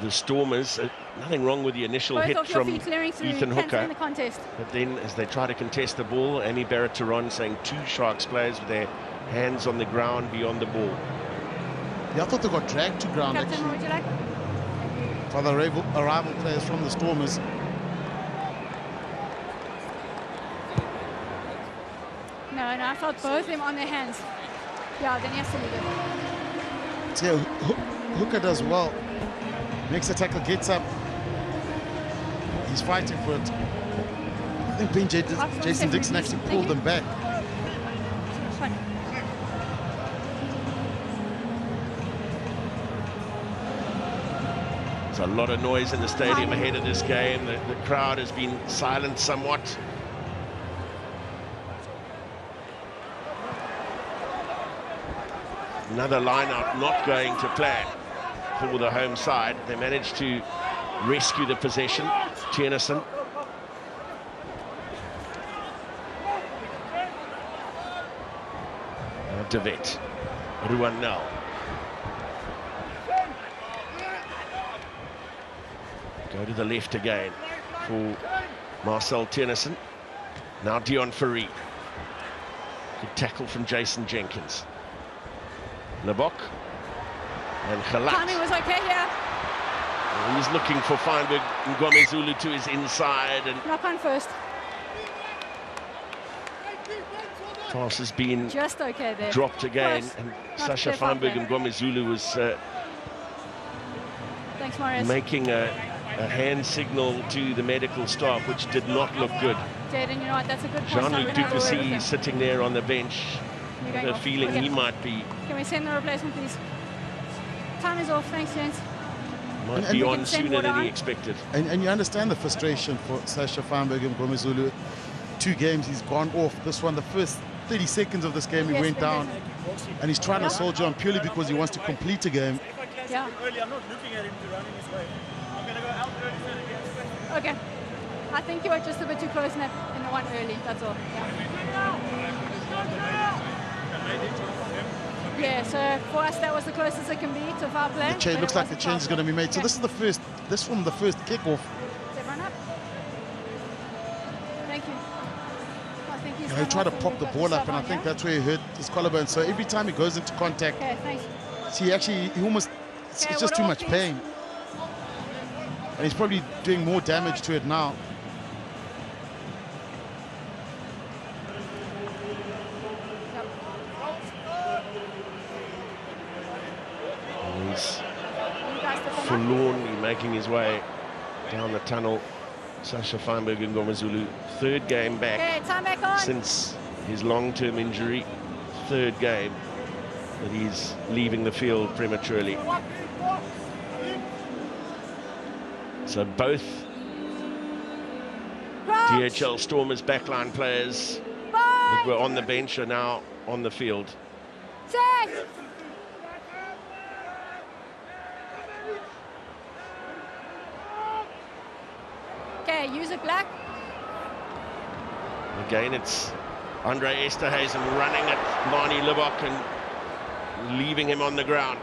the Stormers. Nothing wrong with the initial Both hit off your from feet, clearing through, Ethan Hooker. in the contest. But then as they try to contest the ball, Amy Barrett-Teron saying 2 Sharks players with their hands on the ground beyond the ball. Yeah, I thought they got dragged to ground Captain, what would you like? by the arrival players from the Stormers. No, I felt both of them on their hands. Yeah, then he has to leave it. So Hooker does well. Makes the tackle, gets up. He's fighting for it. I think Jason Dixon actually pulled them back. There's a lot of noise in the stadium ahead of this game. The crowd has been silent somewhat. Another line-out not going to plan for the home side. They managed to rescue the possession. Tiernissen. De Wet. Ruhan now. Go to the left again for Marcel Tiernissen. Now Deon Fourie. Good tackle from Jason Jenkins. Libbok and Gelant. Timing was okay here. He's looking for Feinberg-Mngomezulu to his inside, and knock on first. Pass has been just okay there. Dropped again, and Sacha Feinberg-Mngomezulu was thanks, Marius. Making a hand signal to the medical staff, which did not look good. Jaden, you know what? That's a good point. Jean-Luc Duplessis sitting there on the bench. The feeling he might be. Can we send the replacement, please? Time is off. Thanks, gents. Might be on sooner than he expected. And you understand the frustration for Sacha Feinberg-Mngomezulu. 2 games he's gone off. This one, the first 30 seconds of this game, he went down, and he's trying to soldier on purely because he wants to complete a game. Yeah. I'm not looking at him to run in his way. I'm going to go out early. Okay. I think you were just a bit too close in the one early. That's all. Yeah, so for us that was the closest it can be to foul play. The change looks like the change is going to be made. So this is the first. This from the first kickoff. Is everyone up? Thank you. I think he's. He tried to pop the ball up, and I think that's where he hurt his collarbone. So every time he goes into contact, he almost. It's just too much pain, and he's probably doing more damage to it now. Forlornly making his way down the tunnel. Sacha Feinberg-Mngomezulu, 3rd game back since his long-term injury. 3rd game that he's leaving the field prematurely. So both DHL Stormers backline players that were on the bench are now on the field. Okay, use it black. Again, it's Andre Esterhuizen running at Manie Libbok and leaving him on the ground.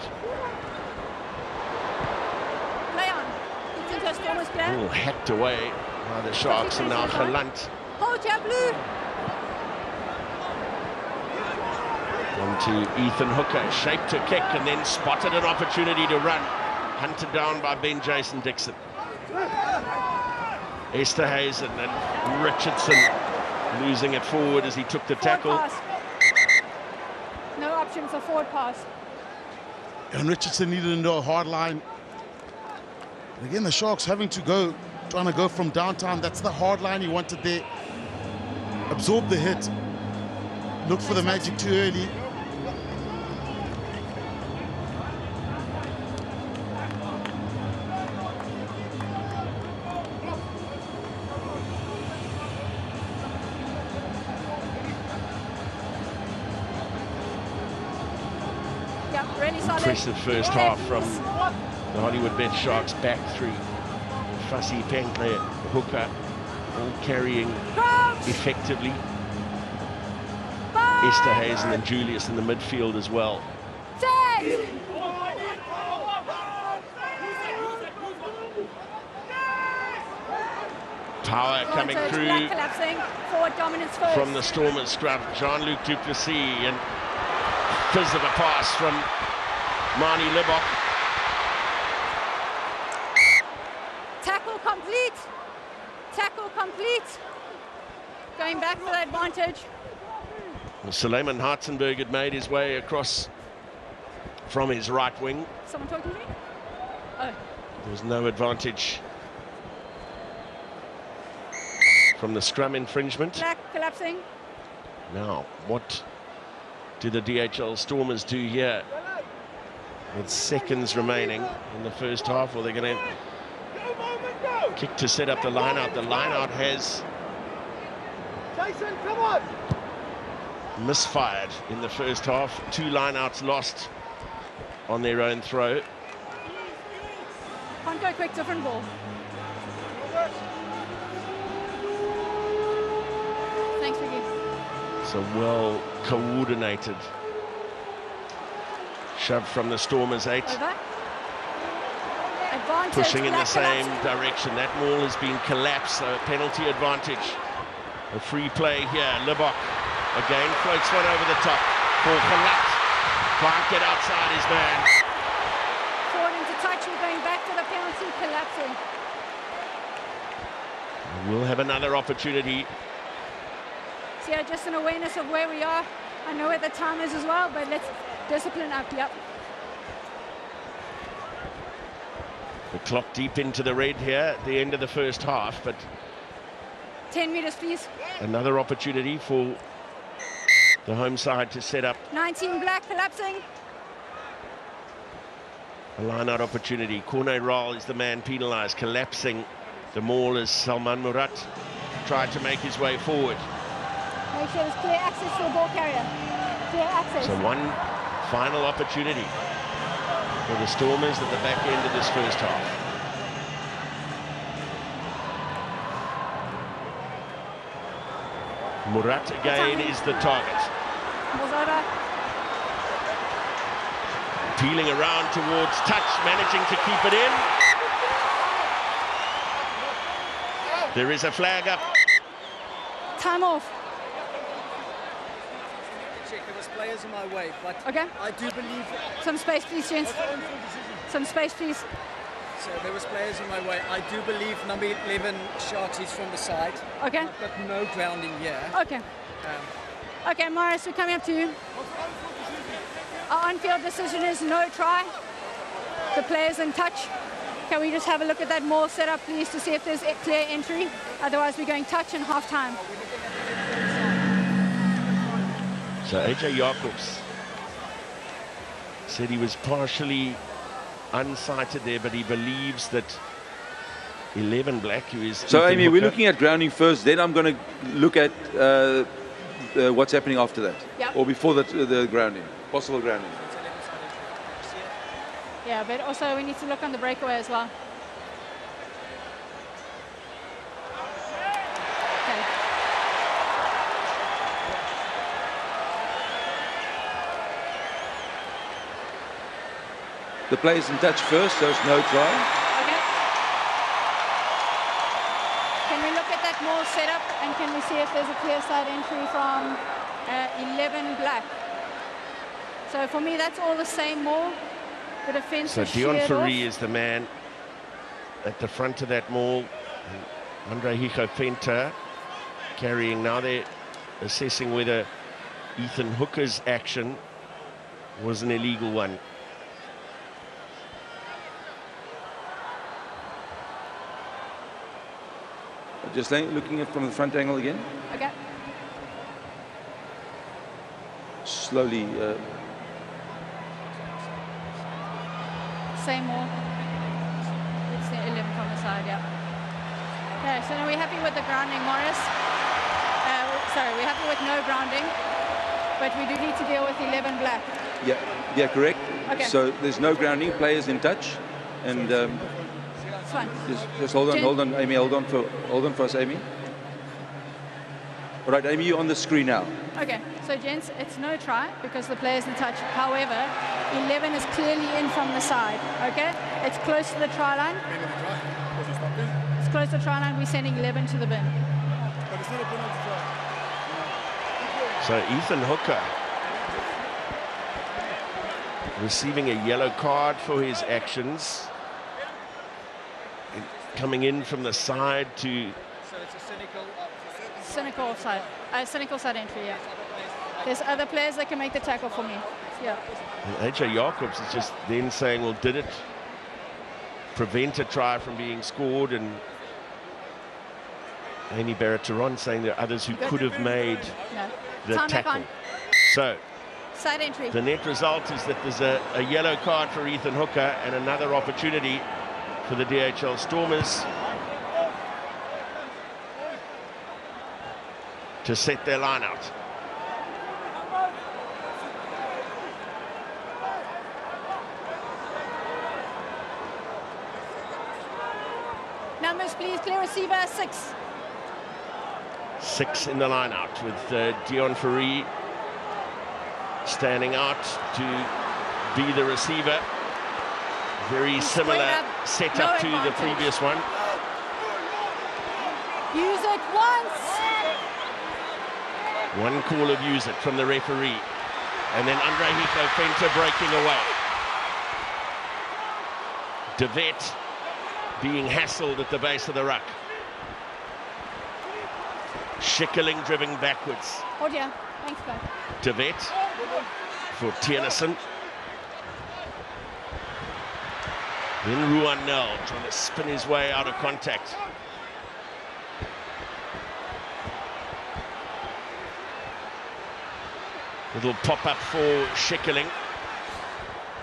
Play on. It's into a Stormers player. All hacked away by the Sharks, and now Gelant. Hold your blue. On to Ethan Hooker, shaped to kick and then spotted an opportunity to run. Hunted down by Ben Jason Dixon. Esterhuizen and Richardson losing it forward as he took the tackle. No option for forward pass. And Richardson needed into a hard line. And again, the Sharks having to go, trying to go from downtown. That's the hard line he wanted there. Absorb the hit. Look for the magic too early. Impressive first half from the Hollywoodbets Sharks back 3. Fussy, Penkley, Hooker, all carrying effectively. Esterhuizen and Julius in the midfield as well. Power coming through from the Stormers scrum. Jean-Luc Duplessis, and fizz of a pass from Manie Libbok. Tackle complete. Tackle complete. Going back for the advantage. Well, Suleiman Hartzenberg had made his way across from his right wing. Someone talking to me? Oh. There was no advantage from the scrum infringement. Black collapsing. Now, what do the DHL Stormers do here? with seconds remaining in the first half, or they're going to kick to set up the line-out. The line-out has Jason, come on! misfired in the first half. 2 line-outs lost on their own throw. Can't go quick, different ball. Thanks, Ricky. It's a well-coordinated shove from the Stormers 8. Over. Advantage. Pushing in the Black same collapse. direction. That maul has been collapsed, so a penalty advantage. A free play here. Libbok again floats one over the top for Gelant. Can't get outside his man. Forward into touch, we're going back to the penalty, collapsing. We'll have another opportunity. So yeah, just an awareness of where we are. I know where the time is as well, but let's discipline up. Yep. The clock deep into the red here at the end of the first half, but 10 meters, please. another opportunity for the home side to set up 19 black, collapsing. a line-out opportunity. Corne Raal is the man penalised, collapsing the maul as Salmaan Moerat tried to make his way forward. Make sure there's clear access to the ball carrier. Clear access. So one final opportunity for the Stormers at the back end of this first half. Moerat again is the target. Ball's over. Peeling around towards touch, managing to keep it in. There is a flag up. Time off. Check, there was players in my way, but Okay. I do believe... Some space, please, gents. Some space, please. So there was players in my way. I do believe number 11 Sharks is from the side. Okay. I've got no grounding here. Okay. Okay, Morris, we're coming up to you. Our on-field decision is no try. The player's in touch. Can we just have a look at that maul setup, please, to see if there's a clear entry? Otherwise, we're going touch and half-time. So AJ Jacobs said he was partially unsighted there, but he believes that 11 black, who is... So, Ethan Amy, we're Hooker, looking at grounding first, then I'm going to look at what's happening after that. Yep. Or before the grounding, possible grounding. Yeah, but also we need to look on the breakaway as well. Okay. The player's in touch first, so it's no try. Okay. Can we look at that maul setup and can we see if there's a clear side entry from 11 black? So for me, that's all the same maul. The defense So is Deon sheared Fourie off. is the man at the front of that maul. Andre-Hugo Fenter carrying. Now they're assessing whether Ethan Hooker's action was an illegal one. Just looking at from the front angle again. Okay. Slowly. Same maul. It's the 11 from the side, yeah. Okay, so now we're happy with the grounding, Morris. Sorry, we're happy with no grounding, but we do need to deal with 11 black. Yeah, correct. Okay. So there's no grounding, players in touch, and It's fine. just hold on, Amy, hold on for us, Amy. All right, Amy, you're on the screen now. Okay, so gents, it's no try because the player's in touch. However, 11 is clearly in from the side, okay? It's close to the try line. It's close to the try line, we're sending 11 to the bin. So Ethan Hooker receiving a yellow card for his actions. Coming in from the side to... So it's a Cynical offside. Cynical side entry, yeah. There's other players that can make the tackle for me. Yeah. AJ Jacobs is just then saying, well, did it prevent a try from being scored? And Amy Barrett-Turon saying there are others who could have made No. the Time back tackle. on. So Side entry. The net result is that there's a yellow card for Ethan Hooker and another opportunity for the DHL Stormers to set their line out. Numbers, please. Clear receiver, 6. 6 in the line out with Deon Fourie standing out to be the receiver. Very similar setup to the previous one. Use it once. One call of use it from the referee. And then Andre-Hugo Fenter breaking away. De Wet being hassled at the base of the ruck. Schickerling driven backwards. Oh dear, thanks, bud. De Wet for Tiernissen. Then Ruhan trying to spin his way out of contact. Little pop-up for Schickerling.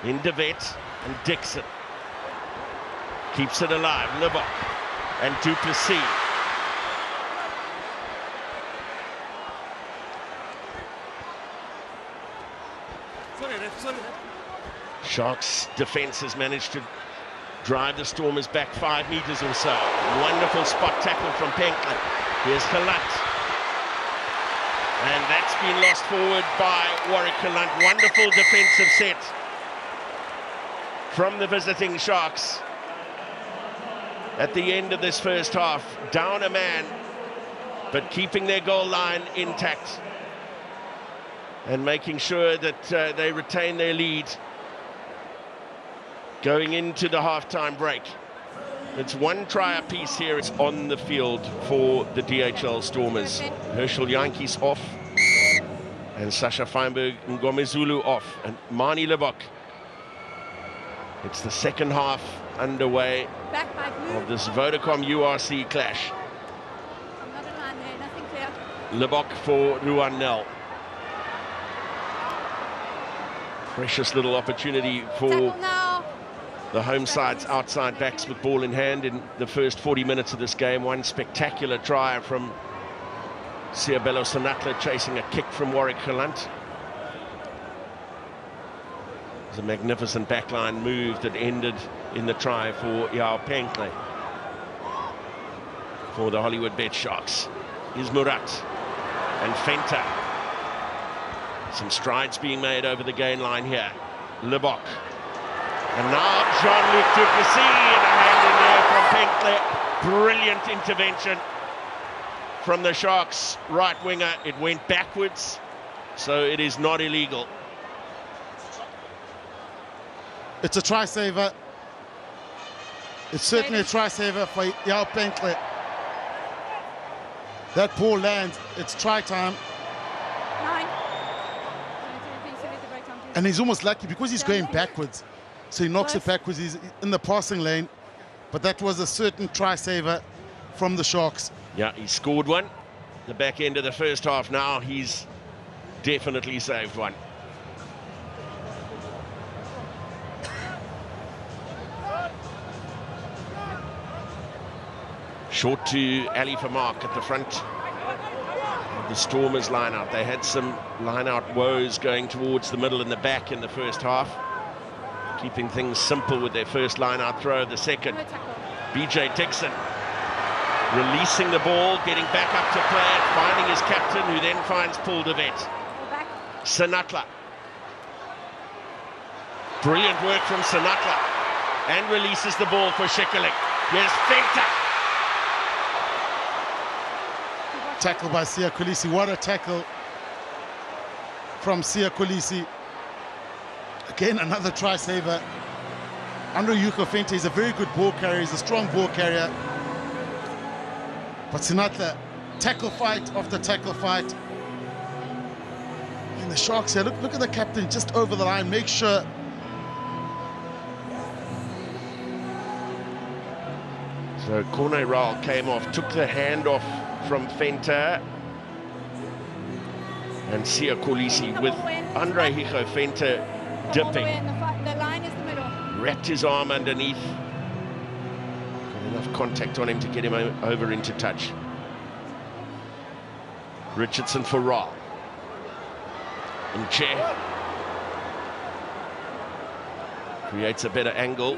In De Wet and Dixon. Keeps it alive, Libbok and Duplessis. Sharks defense has managed to drive the Stormers back 5 meters or so. Wonderful spot tackle from Penkler. Here's Gelant. And that's been lost forward by Warrick Gelant. Wonderful defensive set from the visiting Sharks. At the end of this first half, down a man, but keeping their goal line intact and making sure that they retain their lead going into the halftime break. It's 1 try apiece here. It's on the field for the DHL Stormers. Herschel Jantjies off and Sacha Feinberg-Mngomezulu off, and Manie Libbok. It's the second half underway of this Vodacom URC clash. Not in line there, nothing clear. Libbok for Ruhan. Precious little opportunity for the home side's outside backs with ball in hand in the first 40 minutes of this game. One spectacular try from Seabelo Senatla chasing a kick from Warrick Gelant. It was a magnificent backline move that ended in the try for Penkler for the Hollywoodbets Sharks. Is Moerat and Fenter. Some strides being made over the gain line here. Libbok. And now Jean-Luc Duplessis and a hand in there from Penkler. Brilliant intervention from the Sharks right winger. It went backwards, so it is not illegal. It's a try saver. It's certainly a try saver for Penkler. That ball lands. It's try time. 9. And he's almost lucky because he's going backwards. So he knocks it backwards. He's in the passing lane. But that was a certain try saver from the Sharks. Yeah, he scored one. The back end of the first half now, he's definitely saved one. Short to Ali Vermaak at the front of the Stormers line-out. They had some line-out woes going towards the middle and the back in the first half, keeping things simple with their first line-out throw of the second. BJ Dixon releasing the ball, getting back up to play it, finding his captain, who then finds Paul de Wet. Senatla. Brilliant work from Senatla, and releases the ball for Schickerling. Here's Fenter. Tackle by Kolisi. What a tackle from Kolisi. Again, another try saver. Andre-Hugo Fenter is a very good ball carrier. He's a strong ball carrier. But Senatla, tackle fight after tackle fight. And the Sharks here, look at the captain just over the line. Make sure. So Corne Raal came off, took the hand off from Fenter. And Sia Kolisi with Andre-Hugo Venter dipping. The line is the middle. Wrapped his arm underneath. Got enough contact on him to get him over into touch. Richardson for Ra. Nche creates a better angle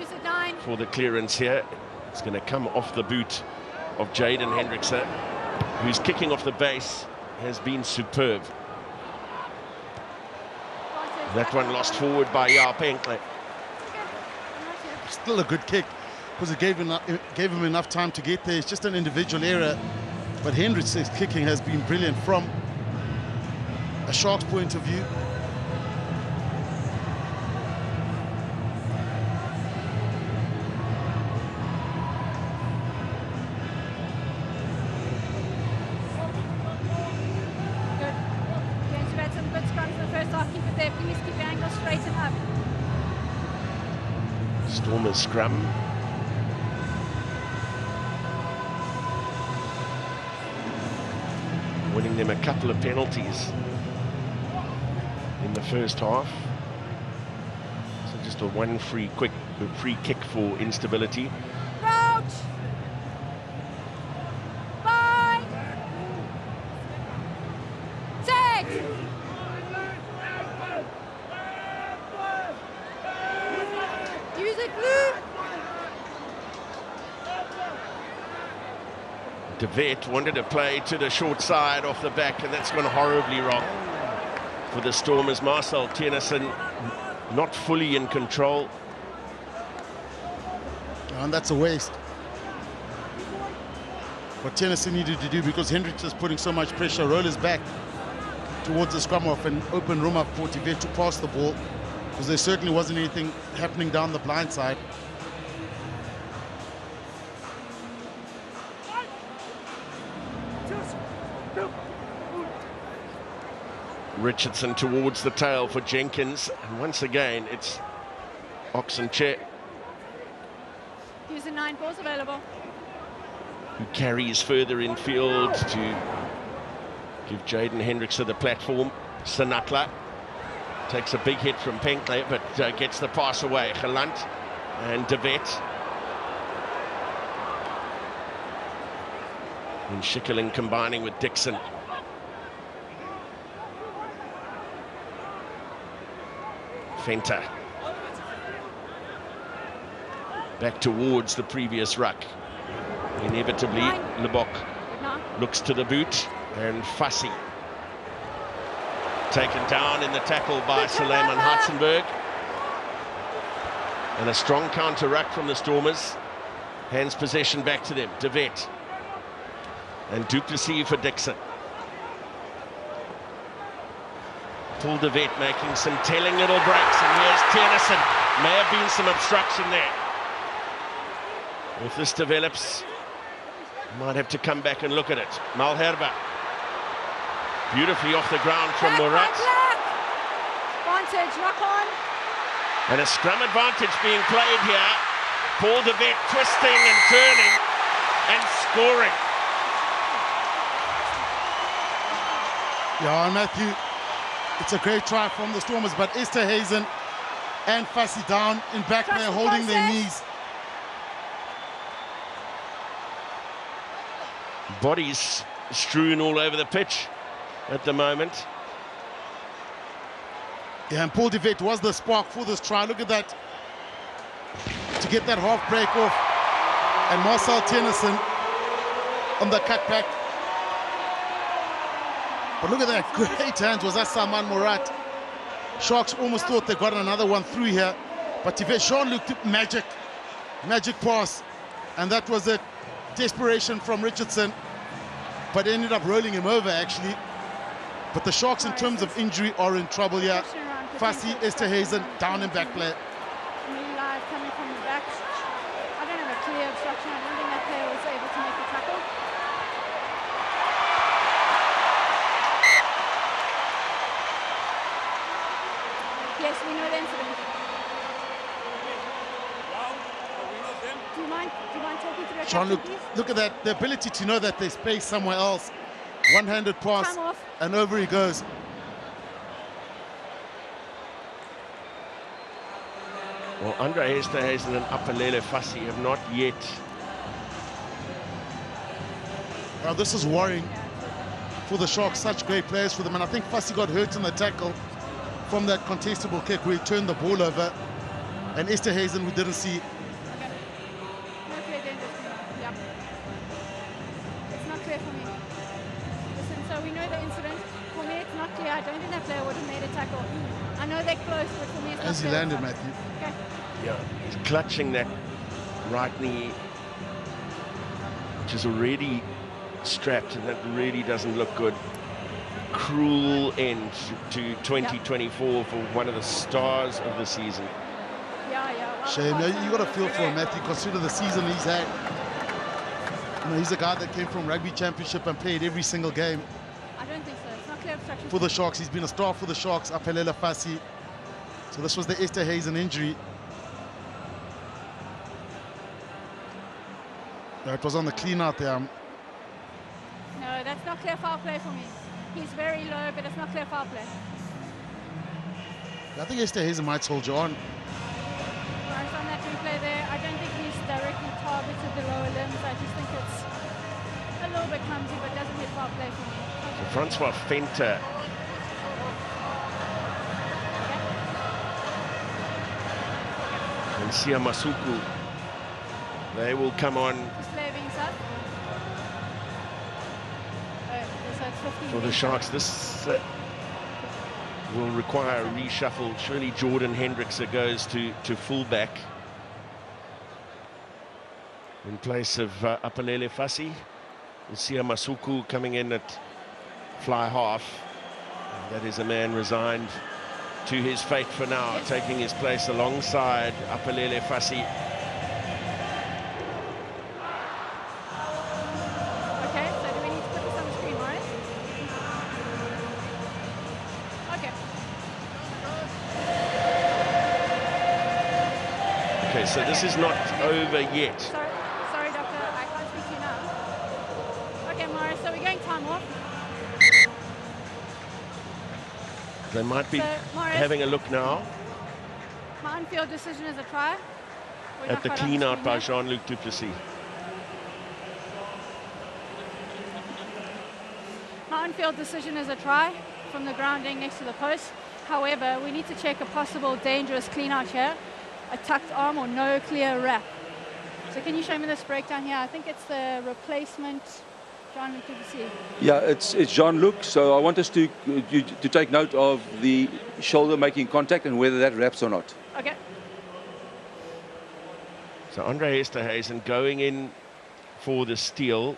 for the clearance here. It's going to come off the boot of Jaden Hendrikse, who's kicking off the base, has been superb. That one lost forward by Penkle. Still a good kick, because it gave him enough time to get there. It's just an individual error, but Hendrikse's kicking has been brilliant from a Sharks point of view. Stormers scrum. Winning them a couple of penalties in the first half. So just a one free kick for instability. Roach! Bye! Take! Use it, Blue! De Wet wanted to play to the short side off the back, and that's gone horribly wrong for the Stormers. Marcel Tennyson not fully in control. And that's a waste. What Tennyson needed to do, because Hendrikse is putting so much pressure, roll his back towards the scrum off and open room up for De Wet to pass the ball, because there certainly wasn't anything happening down the blind side. Richardson towards the tail for Jenkins, and once again it's Nche Use the 9 balls available. who carries further in field to give Jaden Hendrikse the platform. Senatla takes a big hit from Penkle, but gets the pass away. Gelant and De Wet. And Schickerling combining with Dixon. Venter. Back towards the previous ruck. Inevitably, Libbok looks to the boot, and Fussy taken down in the tackle by Suleiman Hartzenberg. And a strong counter ruck from the Stormers. Hands possession back to them. De Wet. And Duplessis for Dixon. Paul De Wet making some telling little breaks, and here's Tennyson. May have been some obstruction there. If this develops, might have to come back and look at it. Malherbe. Beautifully off the ground from Moerat. Advantage, lock on. And a scrum advantage being played here. Paul De Wet twisting and turning and scoring. Yeah, and Matthew, it's a great try from the Stormers, but Esterhuizen and Fussy down in back there, holding their knees. Bodies strewn all over the pitch at the moment. Yeah, and Paul De Wet was the spark for this try. Look at that. To get that half break off. And Marcel Tennyson on the cutback. But look at that, great hands was that Salmaan Moerat. Sharks almost thought they got another one through here, but Jean-Luc took magic pass, and that was a desperation from Richardson, but ended up rolling him over actually. But the Sharks in terms of injury are in trouble here. Fussy, Esterhuizen, down in back play. Coming from the back. I don't have a clear obstruction. I don't think that player was able to make the tackle. Yes, we know the incident. Do you mind talking to the Jean-Luc, captain, please? look at that, the ability to know that there's space somewhere else. One-handed pass, Time off. and over he goes. Well, Esterhuizen and Apelele Fassi have not yet. Well, this is worrying for the Sharks. Such great players for them. And I think Fassi got hurt in the tackle from that contestable kick where he turned the ball over. And Esterhuizen, we didn't see. Okay. No clear danger. Yep. It's not clear for me. Listen, so we know the incident. For me, it's not clear. I don't think that player would have made a tackle. I know they're close, but for me, it's not As he clear. landed, Matthew. Okay. Yeah, he's clutching that right knee, which is already strapped, and that really doesn't look good. Cruel end to 2024 for one of the stars of the season. Yeah. Shame. You got to feel for him, Matthew. Consider the season he's had. You know, he's a guy that came from Rugby Championship and played every single game. I don't think so. It's not clear obstruction. For the Sharks, he's been a star for the Sharks, Apelele Fassi. So this was the Esterhuizen injury. No, it was on the clean out there. No, that's not clear foul play for me. He's very low, but it's not clear foul play. I think Esterhuizen might soldier on. Whereas on that replay there, I don't think he's directly targeted the lower limbs. I just think it's a little bit clumsy, but doesn't hit foul play for me. So Francois Venter. And Sia Masuku, they will come on Display being sub. So it's 15 for the Sharks. This will require a reshuffle. Surely Jordan Hendrikse goes to fullback in place of Apelele Fassi. Sia Masuku coming in at fly half. And that is a man resigned to his fate for now, taking his place alongside Apelele Fassi. Okay, so do we need to put this on the screen, Morris? Okay. Okay, so this is not over yet. Sorry, Doctor, I can't speak to you now. Okay, Morris, so we're going time off. They might be So, Morris, having a look now my on-field decision is a try. We're at not the quite on clean out screen by yet. Jean-Luc Duplessis. My on-field decision is a try from the grounding next to the post. However, we need to check a possible dangerous clean out here. A tucked arm or no clear wrap. So can you show me this breakdown here? I think it's the replacement Jean-Luc Duplessis. Yeah, it's Jean-Luc. So I want us to take note of the shoulder making contact and whether that wraps or not. Okay. So Andre Esterhuizen going in for the steal.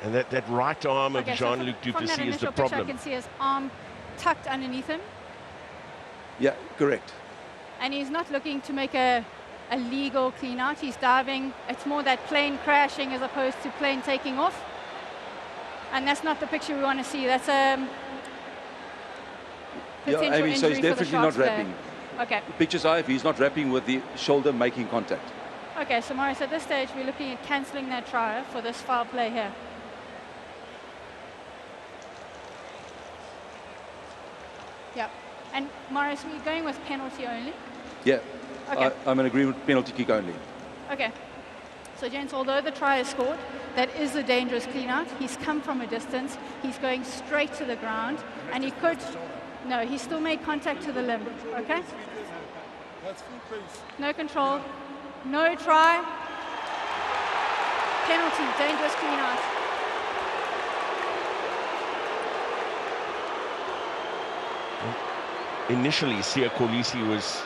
And that right arm of Okay, so Jean-Luc from that Duplessis is the initial picture, I problem. can see his arm tucked underneath him. Yeah, correct. And he's not looking to make a legal clean out. He's diving. It's more that plane crashing as opposed to plane taking off. And that's not the picture we want to see. That's a potential Amy, so he's injury for the definitely Sharks not player. wrapping. Okay. The pictures I have, he's not wrapping with the shoulder making contact. Okay, so Morris, at this stage, we're looking at cancelling that try for this foul play here. Yeah. And Morris, we're going with penalty only. Yeah, Okay. I'm in agreement, penalty kick only. Okay. So, gents, although the try is scored, that is a dangerous clean out. He's come from a distance. He's going straight to the ground. And he could... No, he still made contact to the limb. Okay? No control. No try. Penalty. Dangerous clean out. Initially, Sia Kolisi was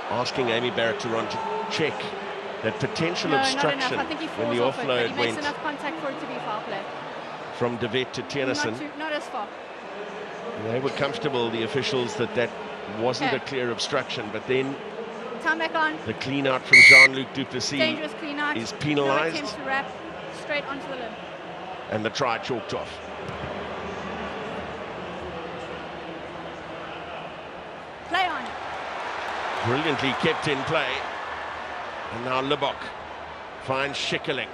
asking Amy Barrett-Turon to check that potential No, not enough. obstruction I think he when falls the off it, but offload he makes went enough contact for it to be foul play. from De Wet to Tennison. Not as far. They were comfortable, the officials, that wasn't Okay. a clear obstruction, but then Time back on. the clean out from Jean-Luc Duplessis Dangerous clean out. is No penalised attempt to wrap straight onto the limb. and the try chalked off. Play on. Brilliantly kept in play. And now Libbok finds Schickerling.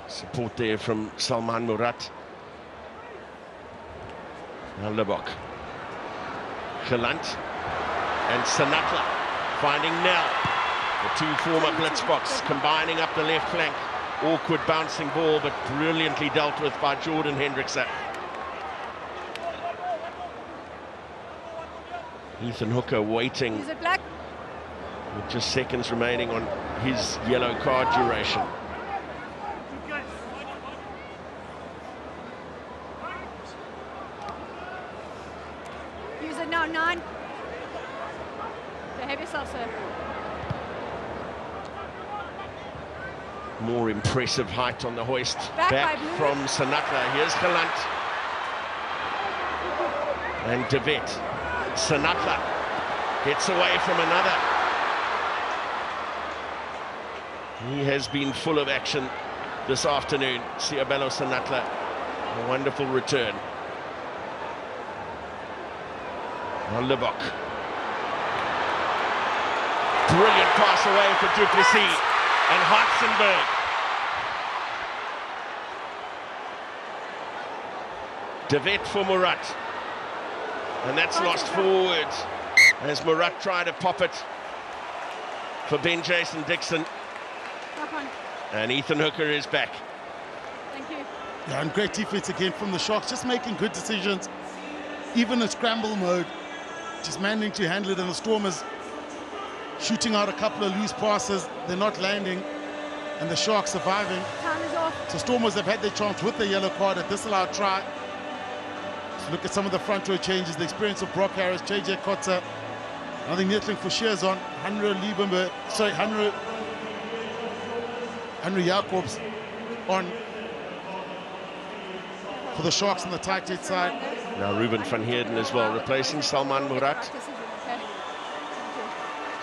Support there from Salmaan Moerat. Now Libbok. Gelant and Senatla finding Nche. The two former Blitzboks combining up the left flank. Awkward bouncing ball, but brilliantly dealt with by Jordan Hendrikse. Ethan Hooker waiting Is it black? with just seconds remaining on his yellow card duration. Use it now, 9. Behave yourself, sir. More impressive height on the hoist. Back from Senatla. Here's Gelant. And Devet. Senatla gets away from another. He has been full of action this afternoon. Seabelo Senatla. A wonderful return. Now Libbok. Brilliant pass away for Du Plessis. And Hartzenberg. Devet for Moerat. And that's lost forward as Moerat tried to pop it for Ben Jason Dixon. And Ethan Hooker is back. Thank you. Yeah, and great defense again from the Sharks, just making good decisions. Even in scramble mode, just managing to handle it, and the Stormers shooting out a couple of loose passes. They're not landing, and the Sharks surviving. Time is off. So Stormers have had their chance with the yellow card at disallowed try. So look at some of the front row changes. The experience of Brock Harris, JJ Kotze, nothing nettling for Sherzon, Henry Jacobs on for the Sharks on the tight head side. Now Ruben van Heerden as well, replacing Salmaan Moerat.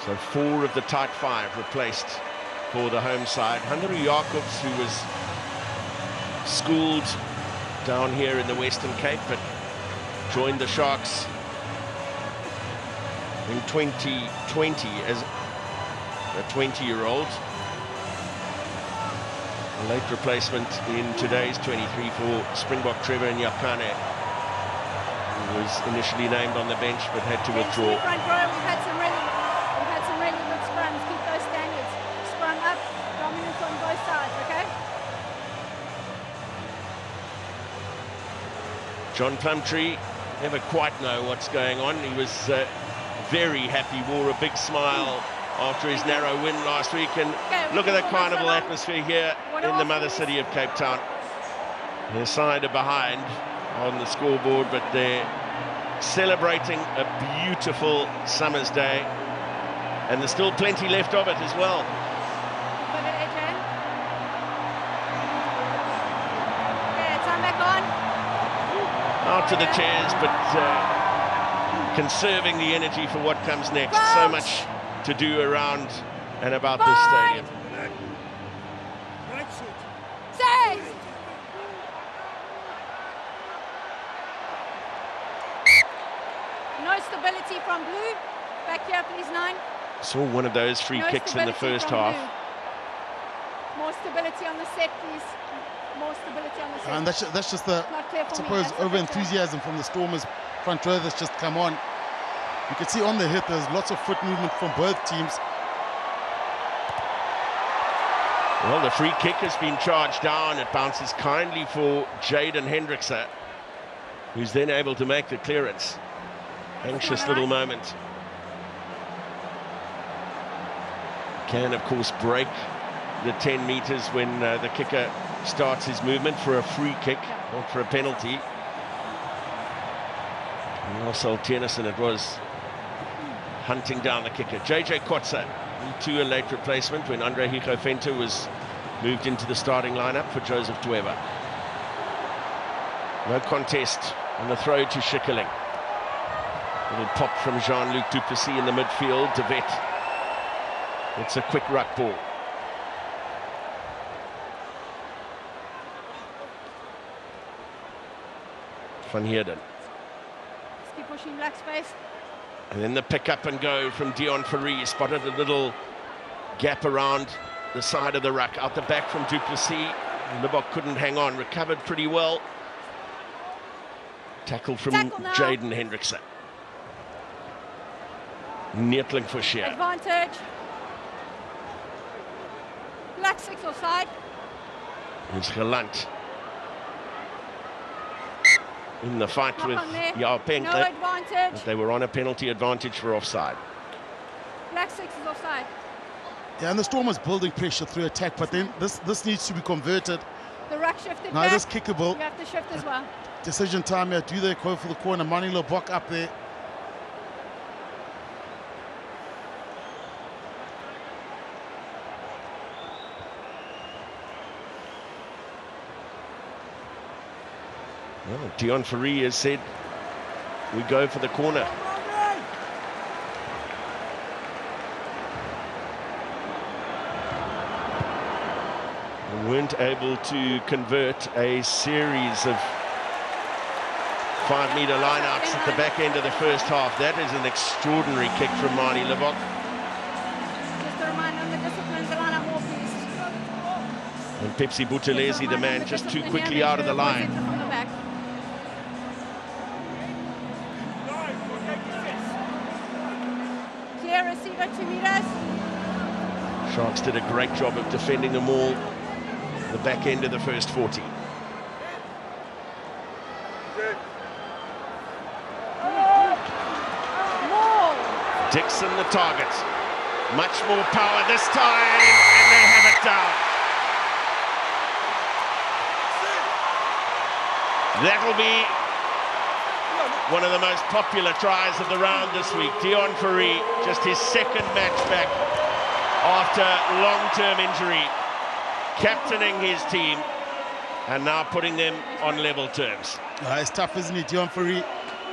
So 4 of the tight 5 replaced for the home side. Henry Jacobs, who was schooled down here in the Western Cape, but joined the Sharks in 2020 as a 20-year-old. A late replacement in today's 23 for Springbok Trevor Nyakane, who was initially named on the bench but had to withdraw. Front row, we've had some really good scrums. Keep those standards. Scrum up, dominance on both sides, okay? John Plumtree never quite know what's going on. He was very happy, wore a big smile after his narrow win last week. And look at the carnival atmosphere here in the mother city of Cape Town. Their side are behind on the scoreboard, but they're celebrating a beautiful summer's day. And there's still plenty left of it as well. Put it, AJ. Okay, time back on. Out to the chairs, but conserving the energy for what comes next. So much to do around and about this stadium. Stay! No stability from blue. Back here, please, 9. Saw one of those free kicks in the first half. Blue. More stability on the set, please. More stability on the set. And that's just the, I suppose, over-enthusiasm from the Stormers front row that's just come on. You can see on the hit, there's lots of foot movement from both teams. Well, the free kick has been charged down. It bounces kindly for Jaden Hendrikse, who's then able to make the clearance. Anxious little moment. Can, of course, break the 10 meters when the kicker starts his movement for a free kick, not for a penalty. Marcel Tennyson, it was, hunting down the kicker. JJ Kotze, to a late replacement when Andre-Hugo was moved into the starting lineup for Joseph Dweba. No contest on the throw to Schickerling. Little pop from Jean-Luc du Plessis in the midfield. Devet. It's a quick ruck ball. Van Heerden. Just keep pushing black space. And then the pick up and go from Deon Fourie. Spotted a little gap around the side of the ruck. Out the back from Du Plessis. Libbok couldn't hang on. Recovered pretty well. Tackle from Jaden Hendrikse. Neetling for sheer. Advantage. Black 6 offside. Here's Gelant. In the fight with Yarpenk. No advantage. They were on a penalty advantage for offside. Black 6 is offside. Yeah, and the Stormers building pressure through attack, but then this needs to be converted. The ruck shifted now back. this kickable. You have to shift as well. Decision time here. Do they go for the corner? Manie Libbok up there. Well, Deon Fourie has said we go for the corner. We weren't able to convert a series of 5-meter lineouts at the back end of the first half. That is an extraordinary kick from Manie Libbok. Just a reminder on the disciplines, the line more, please. And Pepsi Buthelezi, the man, just too quickly out of the line. Clear receiver, 2 meters. Sharks did a great job of defending the maul the back end of the first 40. Dixon the target. Much more power this time, and they have it down. That'll be one of the most popular tries of the round this week. Deon Fourie, just his second match back after long-term injury, captaining his team and now putting them on level terms. It's tough, isn't it, Deon Fourie?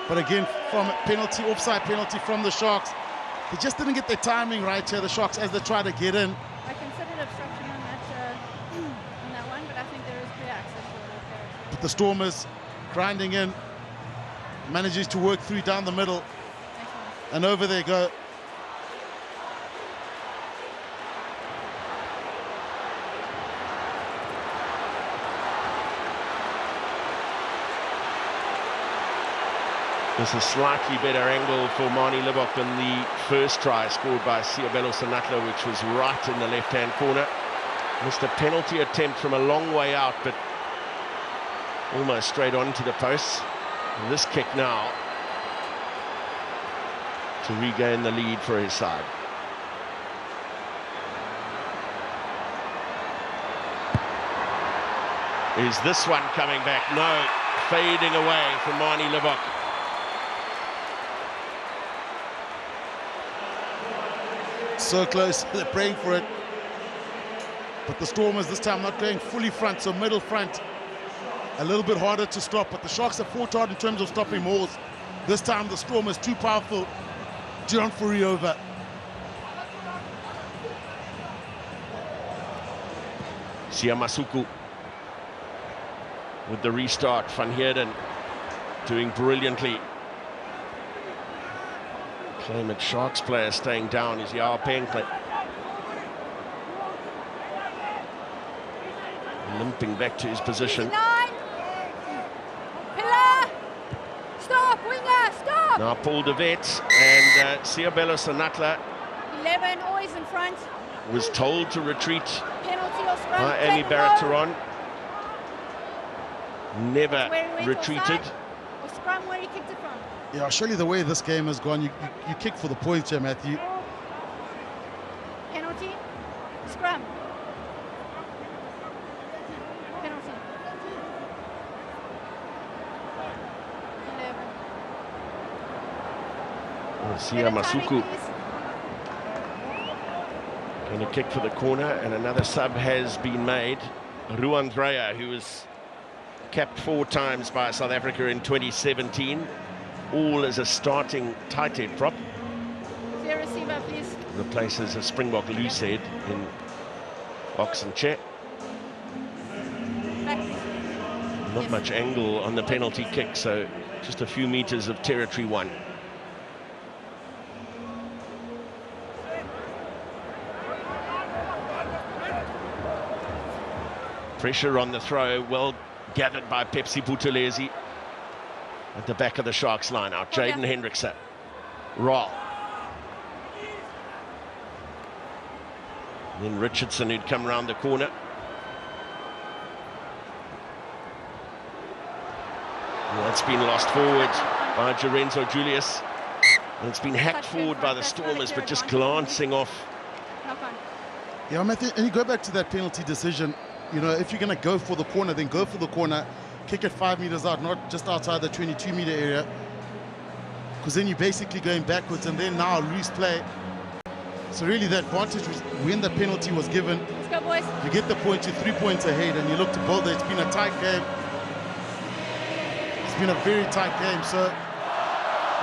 But again, from a penalty, offside penalty from the Sharks. They just didn't get their timing right here, the Sharks, as they try to get in. I considered obstruction on that one, but I think there is clear access to it. But the Stormers grinding in, manages to work through down the middle, and over they go. There's a slightly better angle for Manie Libbok than the first try scored by Seabelo Senatla, which was right in the left-hand corner. Missed a penalty attempt from a long way out, but almost straight onto the posts. And this kick now to regain the lead for his side. Is this one coming back? No, fading away from Manie Libbok. So close, they're praying for it. But the Stormers this time not going fully front, so middle front. A little bit harder to stop, but the Sharks have fought hard in terms of stopping mauls. This time the Stormers too powerful. Deon Fourie over. Siamasuku with the restart. Van Heerden doing brilliantly. Claimant Sharks player staying down is Yarpenk. Limping back to his position. Pillar! Stop, winger, stop! Now Paul de Wet and Seabelo Senatla 11, always in front. was told to retreat Penalty or scrum. by Amy Barrett-Turon. Never retreated. Or scrum where he kicked it from. Yeah, surely the way this game has gone, you kick for the points here, Matthew. Penalty, scrum. Penalty. 11. Siamasuku going to kick for the corner, and another sub has been made. Ruhan, who was capped 4 times by South Africa in 2017, all as a starting tight head prop. Clear receiver, please. Replaces a Springbok loose head in Nche. Not much angle on the penalty kick, so just a few meters of territory won. Pressure on the throw, well gathered by Pepsi Buthelezi. at the back of the Sharks line out. Jaden Hendrikse. Roll. Then Richardson, who'd come round the corner. Well, that's been lost forward by Lorenzo Julius. And it's been hacked forward by the Stormers, but just glancing off. Yeah, Matthew, and you go back to that penalty decision. You know, if you're going to go for the corner, then go for the corner. Kick it 5 meters out, not just outside the 22-meter area. Because then you're basically going backwards, and then now loose play. So really the advantage was when the penalty was given. Let's go, boys. You get the point, you're 3 points ahead, and you look to build it. It's been a tight game. It's been a very tight game, so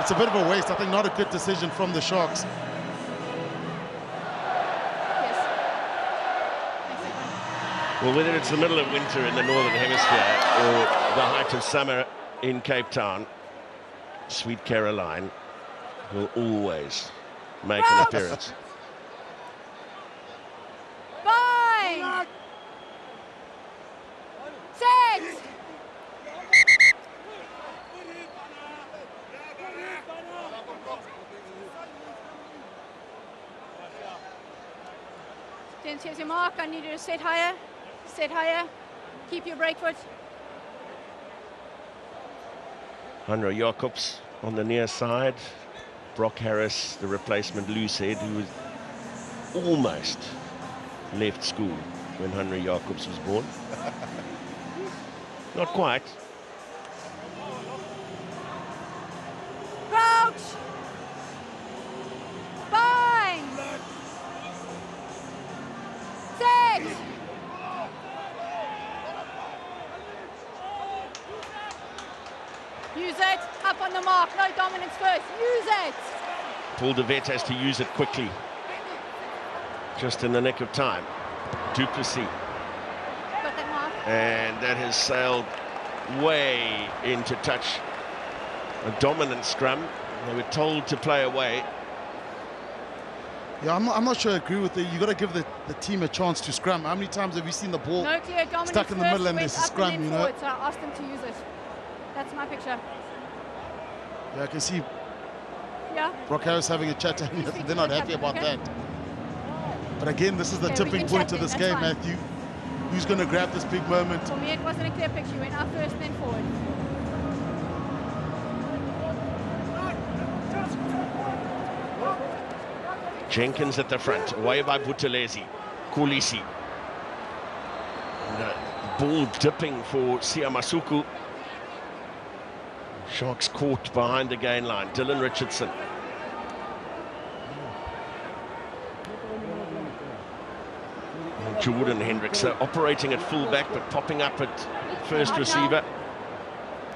it's a bit of a waste. I think not a good decision from the Sharks. Well, whether it's the middle of winter in the Northern Hemisphere or the height of summer in Cape Town, Sweet Caroline will always make an appearance. Fine! 6! Then says your mark, I need you to set higher. Set higher. Keep your break foot. Andre Jacobs on the near side. Brock Harris, the replacement loose head, who was almost left school when Henry Jacobs was born. Not quite. Crouch! Fine! 6! Use it, up on the mark, no dominance first, use it! Paul de Vet has to use it quickly. Just in the nick of time. Duplessis. Got that mark. And that has sailed way into touch. A dominant scrum. They were told to play away. Yeah, I'm not sure I agree with it. You got to give the team a chance to scrum. How many times have you seen the ball No clear dominance stuck in the middle and there's a up scrum, and you then know? forward, so I asked them to use it. That's my picture. Yeah, I can see Yeah. Brock Harris having a chat to him. They're not happy about that. But again, this is the Okay, we tipping can point chat of this then, game, that's Matthew. Who's going to grab this big moment? For me, it wasn't a clear picture. You went out first, then forward. Jenkins at the front, away by Buthelezi. Kolisi. Ball dipping for Siamasuku. Sharks caught behind the gain line. Dylan Richardson. And Jordan Hendrikse operating at fullback but popping up at first receiver.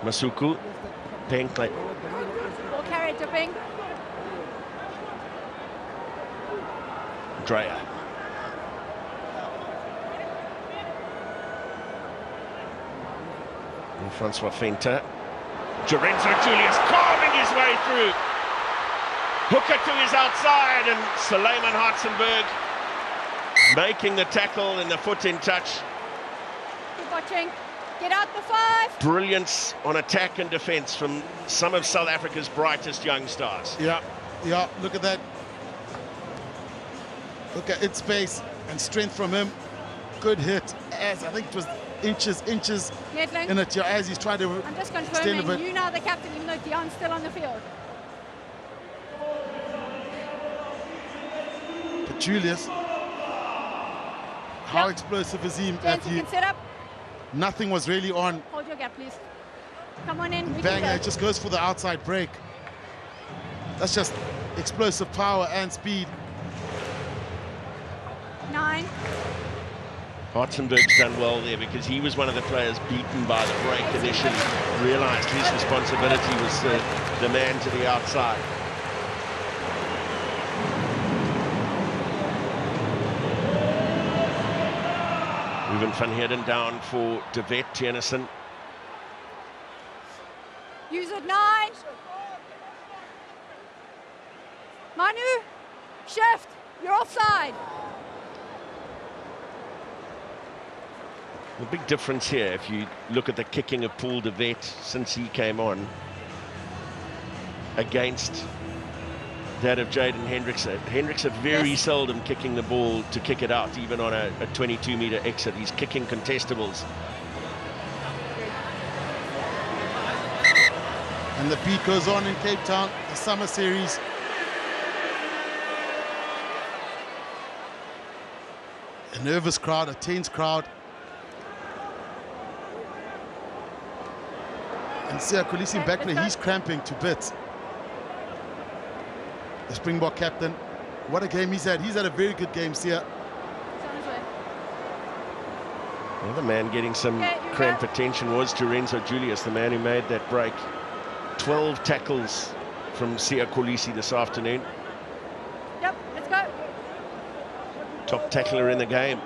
Masuku. Benkley. Ball carried, dipping. Dreyer. And Francois Fenter. Lorenzo Julius carving his way through. Hooker to his outside, and Suleiman Hartzenberg making the tackle and the foot in touch. Keep watching. Get out the 5. Brilliance on attack and defence from some of South Africa's brightest young stars. Yeah, look at that. Look at its space and strength from him. Good hit, as I think it was inches Netling. in it. Yeah, as he's trying to I'm just extend a confirming bit. you now the captain, even though Deon's still on the field. But Julius, how explosive is he, James, you Matthew? can set up. Nothing was really on. Hold your gap, please. Come on in. We Bang, can it go. just goes for the outside break. That's just explosive power and speed. 9. Hartzenberg's done well there because he was one of the players beaten by the break initially. Realised his responsibility was the man to the outside. Ruben van Heerden down for De Vet, Tennyson. Use it, 9. Manu, shift. You're offside. The big difference here, if you look at the kicking of Paul de Vet since he came on, against that of Jaden Hendrikse. Hendrikse very seldom kicking the ball to kick it out, even on a 22-meter exit. He's kicking contestables. And the beat goes on in Cape Town, the summer series. A nervous crowd, a tense crowd. And Kolisi in back there, he's cramping to bits. The Springbok captain, what a game he's had. He's had a very good game, Sia. Another man getting some cramp attention was Lorenzo Julius, the man who made that break. 12 tackles from Kolisi this afternoon. Yep, let's go. Top tackler in the game.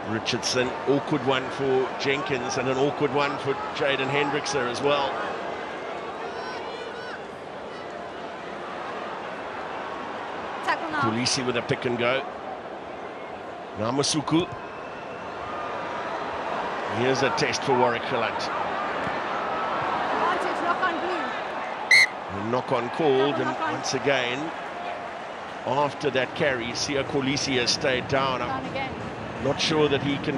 Richardson, awkward one for Jenkins and an awkward one for Jaden Hendrikse as well. Tackle now. Kolisi with a pick and go. Namasuku. Here's a test for Warrick Gelant. Advantage, knock on blue. A knock on called, and once again, after that carry, Kolisi has stayed down. Down again. Not sure that he can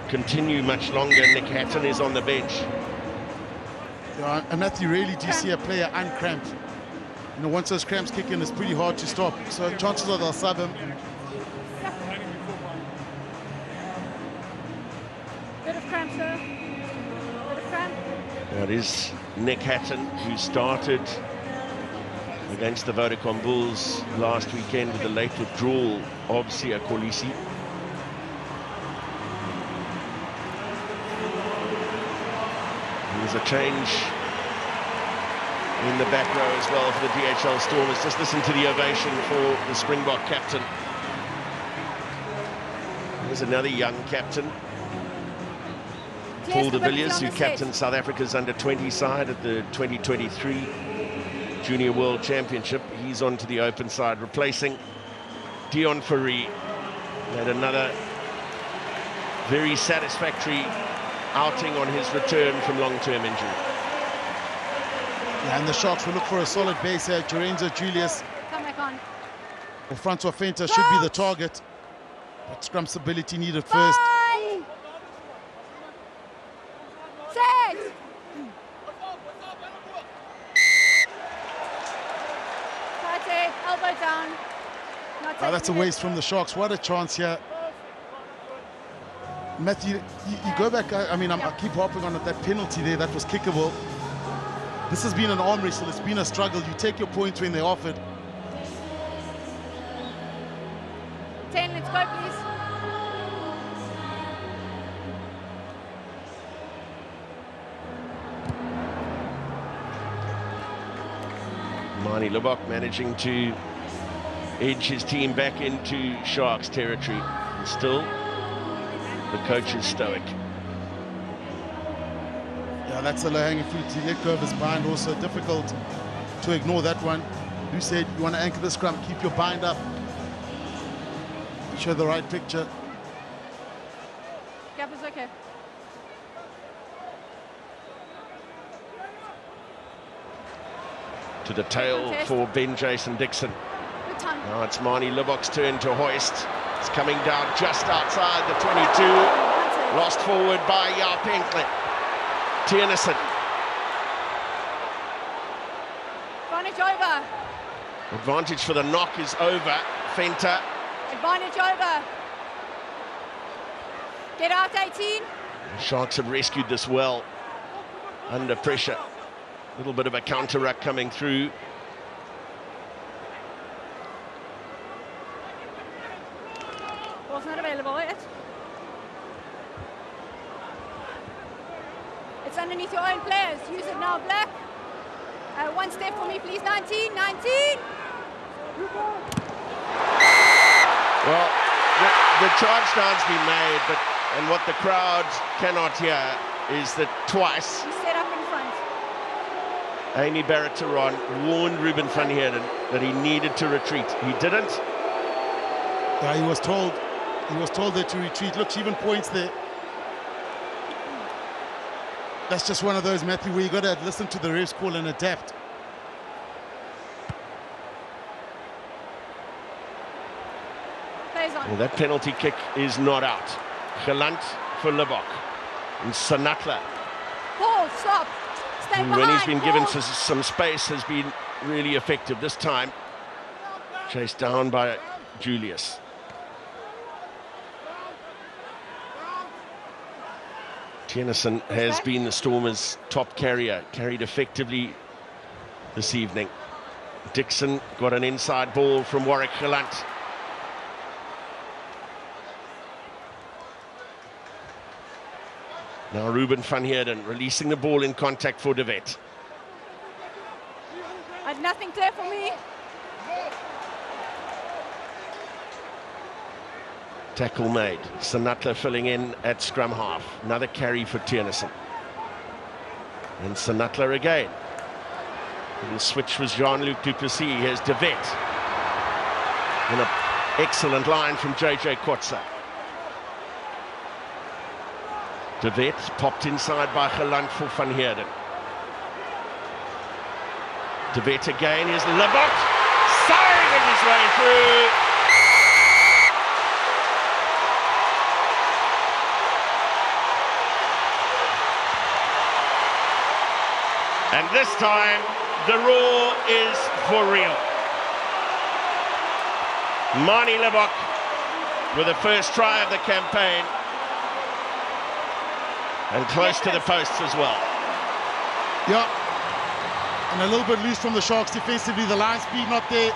continue much longer. Nick Hatton is on the bench. Yeah, and Matthew, really do you see a player uncramped? You know, once those cramps kick in, it's pretty hard to stop. So chances are they'll sub him. Bit of cramp, sir. Bit of cramp. That is Nick Hatton, who started against the Vodacom Bulls last weekend with the late withdrawal of Kolisi. There's a change in the back row as well for the DHL Stormers. Just listen to the ovation for the Springbok captain. There's another young captain, Paul de Villiers, who captained South Africa's under-20 side at the 2023 Junior World Championship. He's on to the open side, replacing Deon Fourie. And another very satisfactory outing on his return from long-term injury. Yeah, and the Sharks will look for a solid base here. Lorenzo Julius Come back on. or Francois Fenter should be the target. But scrum stability needed first. Bye. Set. That's it. Elbow down. Not That's a taking it. waste from the Sharks. What a chance here. Matthew, you go back. I mean, I keep harping on it, that penalty there, that was kickable. This has been an arm wrestle. It's been a struggle. You take your points when they're offered. 10, let's go, please. Manie Libbok managing to edge his team back into Sharks territory. And still, the coach is stoic. Yeah, that's a low-hanging fruit. He let go of his bind. Also difficult to ignore that one. You said you want to anchor the scrum, keep your bind up. Show the right picture. Gap is okay. To the tail for Ben Jason Dixon. Good time. Now it's Manie Libbok's turn to hoist. It's coming down just outside the 22. Lost forward by Jarpenkle. Tiernison. Advantage over. Advantage for the knock is over. Fenter. Advantage over. Get out, 18. The Sharks have rescued this well. Under pressure. A little bit of a counter ruck coming through. Ball's not available yet. It's underneath your own players. Use it now, Black. One step for me, please. 19, 19. Well, the charge down's been made, and what the crowd cannot hear is that twice You set up in front. Amy Barrett-Teron warned Ruben van Heerden that he needed to retreat. He didn't. Yeah, he was told there to retreat. Look, she even points there. That's just one of those, Matthew, where you got to listen to the ref's call and adapt. Well, that penalty kick is not out. Gelant for Libbok. And Senatla, Paul, stop. Stay behind, when he's been Paul. given some space, has been really effective. This time, chased down by Julius. Tennyson has been the Stormers' top carrier, carried effectively this evening. Dixon got an inside ball from Warrick. Gelant. Now Ruben van Heerden releasing the ball in contact for De Wet. I've nothing there for me. Tackle made. Senatla filling in at scrum half. Another carry for Tennyson. And Senatla again. The switch was Jean-Luc du Plessis. Here's De Wet. And an excellent line from JJ Kotze. De Wet popped inside by Gelant for van Heerden. De Wet again. Here's Libbok. Saving his way through. And this time, the roar is for real. Manie Libbok with the first try of the campaign. And close to the posts as well. Yeah. And a little bit loose from the Sharks defensively. The line speed not there.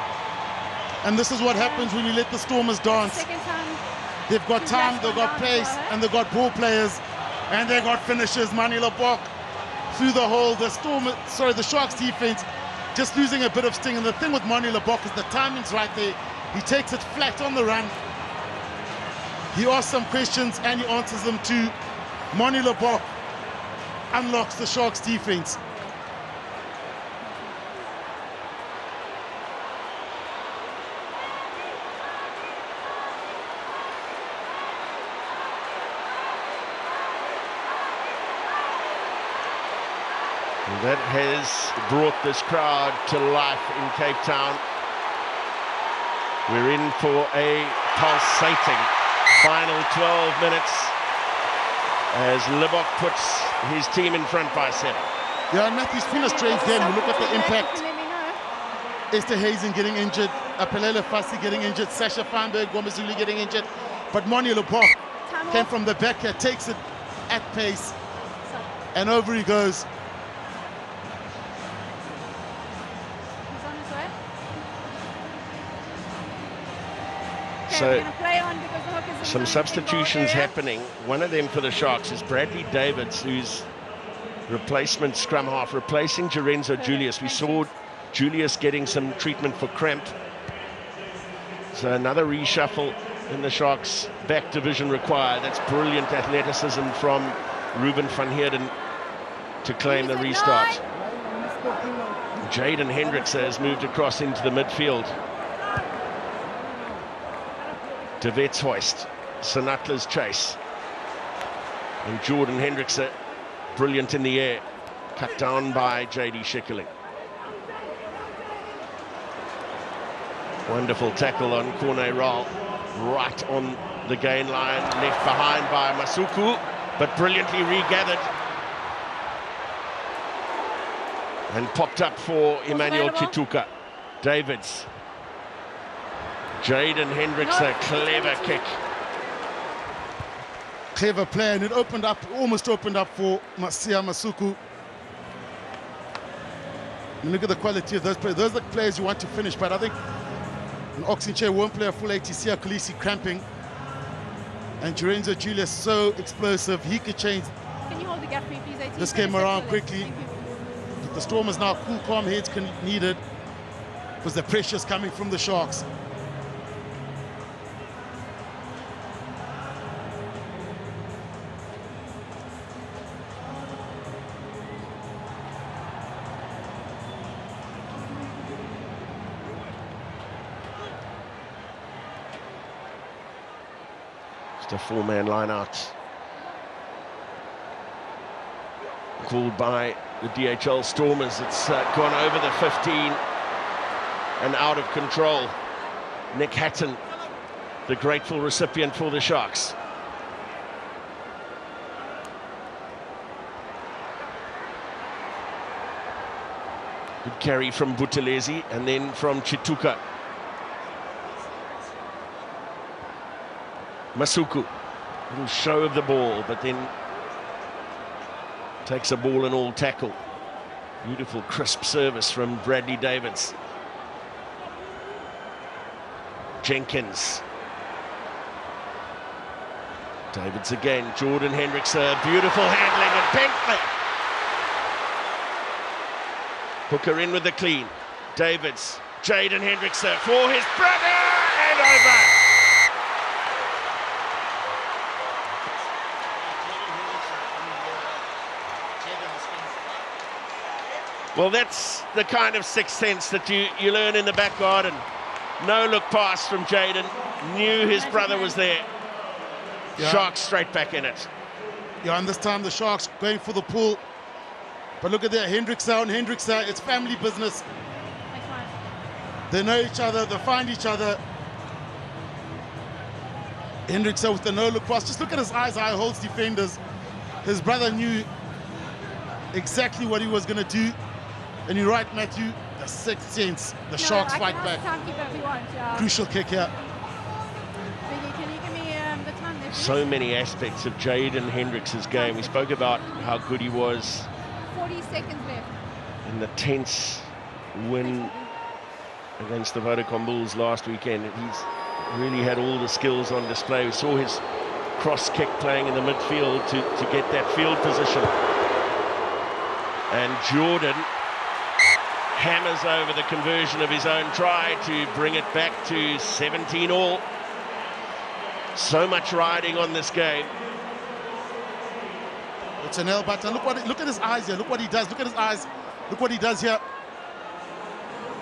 And this is what happens when you let the Stormers dance. They've got time, they've got pace, and they've got ball players. And they've got finishers. Manie Libbok through the hole. The Sharks defense just losing a bit of sting. And the thing with Manie Libbok is the timing's right there. He takes it flat on the run. He asks some questions and he answers them too. Manie Libbok unlocks the Sharks defense. And that has brought this crowd to life in Cape Town. We're in for a pulsating final 12 minutes. As Libbok puts his team in front by 7. Yeah, and Matthew's been a strange game. You look at the impact. Esterhuizen getting injured, Apelele Fassi getting injured, Sacha Feinberg-Mngomezulu getting injured. But Manie Libbok came from the back here, takes it at pace, and over he goes. So some substitutions happening. One of them for the Sharks is Bradley Davids, who's replacement scrum half, replacing Jerenzo Julius. We saw Julius getting some treatment for cramp. So another reshuffle in the Sharks back division required. That's brilliant athleticism from Ruben van Heerden to claim the restart. Jaden Hendrikse has moved across into the midfield. De Wet's hoist, Senatla's chase, and Jordan Hendrikse, brilliant in the air, cut down by JD Schickerling. Wonderful tackle on Corne Raal, right on the gain line, left behind by Masuku, but brilliantly regathered. And popped up for Emmanuel Chituka. Davids. Jaden Hendrikse, clever kick. Clever play, and it almost opened up for Masia Masuku. And look at the quality of those players. Those are the players you want to finish, but I think an Nche won't play a full 80. Kolisi cramping. And Jerenzo Julius so explosive, he could change. Can you hold the gap for me, please? 18 this came around quickly. The Stormers now cool, calm heads needed because the pressure's coming from the Sharks. Just a four-man line-out called by the DHL Stormers. It's gone over the 15 and out of control. Nick Hatton, the grateful recipient for the Sharks. Good carry from Buthelezi and then from Chituka. Masuku, little show of the ball, but then takes a ball and all tackle. Beautiful crisp service from Bradley Davids. Jenkins. Davids again, Jordan Hendrikse, beautiful handling and Bentley. Hooker in with the clean. Davids, Jaden Hendrikse for his brother and over. Well, that's the kind of sixth sense that you learn in the back garden. No look pass from Jaden. Knew his brother was there. Yeah. Sharks straight back in it. Yeah, and this time the Sharks going for the pull. But look at that, Hendrikse and Hendrikse, it's family business. They know each other, they find each other. Hendrikse with the no-look pass. Just look at his eyes, how he holds defenders. His brother knew exactly what he was going to do. And you're right, Matthew, the sixth sense. The Sharks fight back. Crucial kick here. Can you give me the time there, please? So many aspects of Jaden Hendrikse's game. We spoke about how good he was. 40 seconds left. In the tense win against the Vodacom Bulls last weekend. He's really had all the skills on display. We saw his cross kick playing in the midfield to get that field position. And Jordan hammers over the conversion of his own try to bring it back to 17 all. So much riding on this game. It's an L button. Look at his eyes here. Look what he does. Look at his eyes. Look what he does here.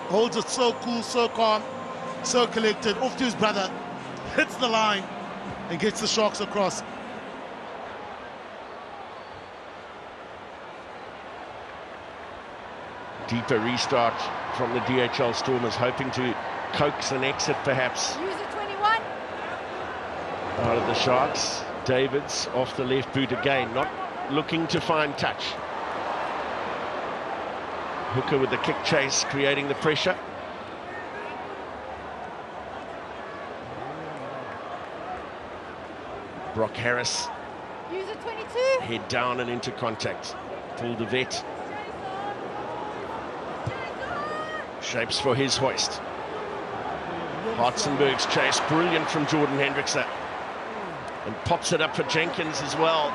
Holds it so cool, so calm, so collected. Off to his brother. Hits the line and gets the Sharks across. Deeper restart from the DHL Stormers, hoping to coax an exit perhaps. Use it 21. Out of the Sharks. Davids off the left boot again, not looking to find touch. Hooker with the kick chase, creating the pressure. Brock Harris. Use it 22. Head down and into contact. Paul de Vet. Shapes for his hoist. Hartzenberg's chase, brilliant from Jordan Hendrikse. And pops it up for Jenkins as well.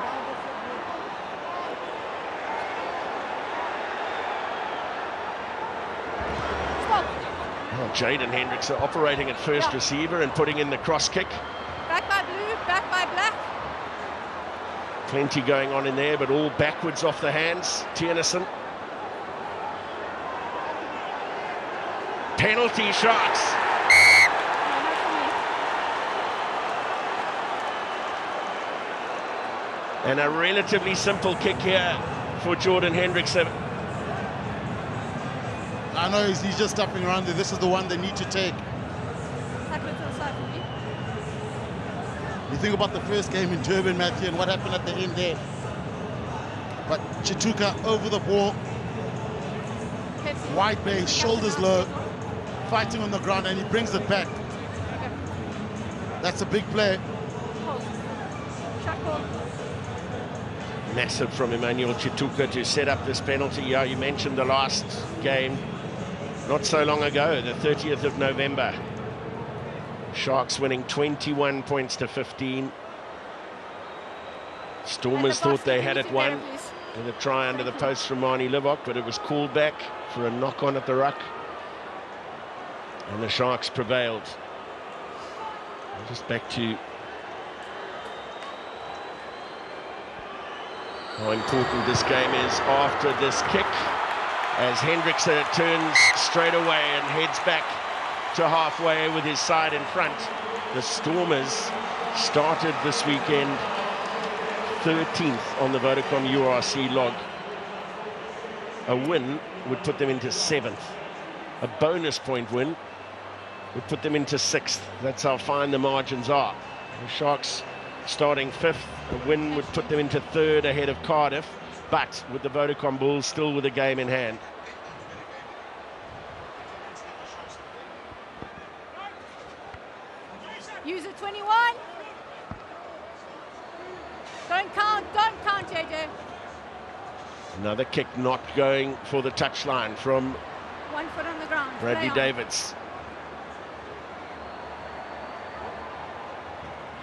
Oh, Jaden Hendrikse operating at first receiver and putting in the cross kick. Back by blue, back by black. Plenty going on in there, but all backwards off the hands. Tiernison. Penalty, Sharks. And a relatively simple kick here for Jordan Hendrikse. I know he's just stepping around there. This is the one they need to take. You think about the first game in Durban, Matthew, and what happened at the end there. But Chituka over the ball. Wide base, shoulders low, fighting on the ground, and he brings it back. That's a big play. Massive from Emmanuel Chituka to set up this penalty. Yeah, you mentioned the last game not so long ago, the 30th of November. Sharks winning 21 points to 15. Stormers thought they had it won with a try under the post from Manie Libbok, but it was called back for a knock-on at the ruck. And the Sharks prevailed. Just back to how important this game is after this kick, as Hendrikse turns straight away and heads back to halfway with his side in front. The Stormers started this weekend 13th on the Vodacom URC log. A win would put them into 7th. A bonus point win would put them into 6th. That's how fine the margins are. The Sharks starting 5th. A win would put them into 3rd ahead of Cardiff, but with the Vodacom Bulls still with a game in hand. User 21. Don't count, JJ. Another kick not going for the touchline from 1 foot on the ground. Bradley Davids.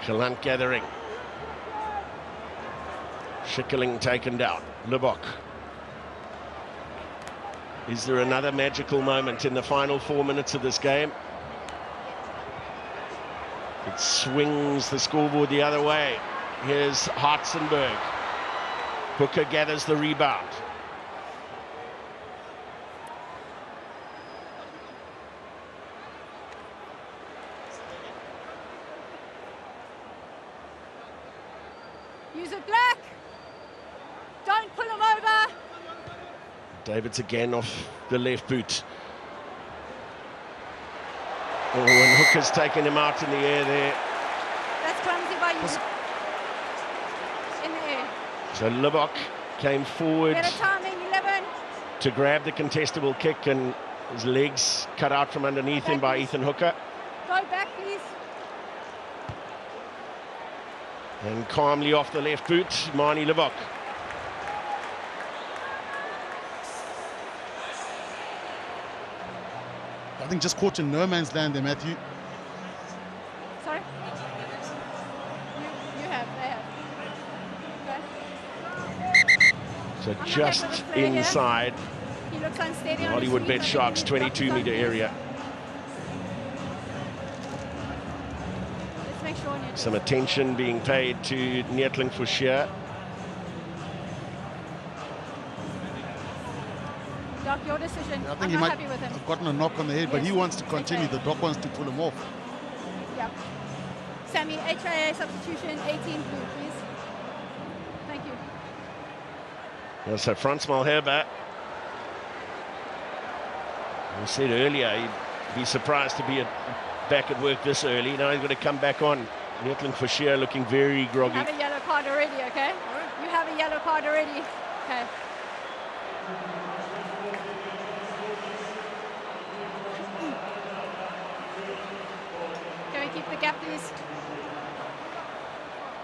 Gelant gathering. Schickerling taken down. Libbok. Is there another magical moment in the final 4 minutes of this game? It swings the scoreboard the other way. Here's Hartzenberg. Hooker gathers the rebound. Use it, Black. Don't pull him over. Davids again off the left boot. Oh, and Hooker's taken him out in the air there. That's clumsy by you. In the air. So Libbok came forward Better timing, 11. to grab the contestable kick, and his legs cut out from underneath him by Ethan Hooker. Go back, please. And calmly off the left boot, Manie Libbok. I think just caught in no man's land there, Matthew. Sorry? You have, they have. Okay. So I'm just not happy with the player inside He looks unsteady on his Hollywoodbets feet. Sharks 22-meter area. Let's make sure Nche. Some attention being paid to Nche. Doc, your decision. I think I'm he not might happy with him. have gotten a knock on the head, but Yes. he wants to continue. Okay. The doc wants to pull him off. Yep. Sammy, HIA substitution, 18 blue, please. Thank you. Well, so Frans Malherbe, I said earlier, he'd be surprised to be back at work this early. Now he's going to come back on. Nche looking very groggy. You have a yellow card already, okay? You have a yellow card already. Okay. Can we keep the gap, please?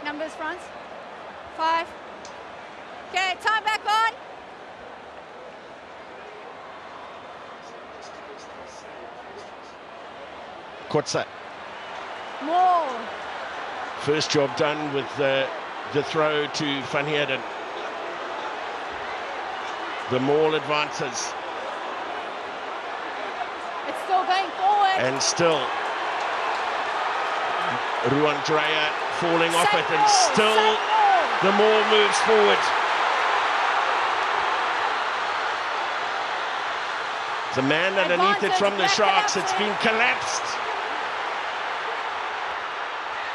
Numbers, Frans. 5. Okay, time back on. Kotze. More. First job done with the throw to Van Heerden. The Maul advances. It's still going forward. And still Ruhan falling off it, and still the Maul moves forward. The man underneath it from the Sharks. It's been collapsed.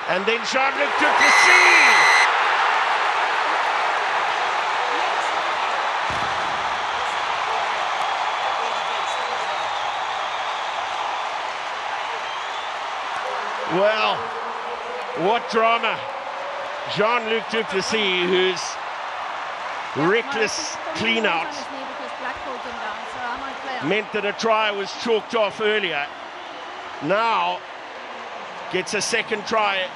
And then Jean-Luc took the sea. Well, what drama. Jean-Luc Duplessis, whose reckless clean-out meant that a try was chalked off earlier. Now gets a second try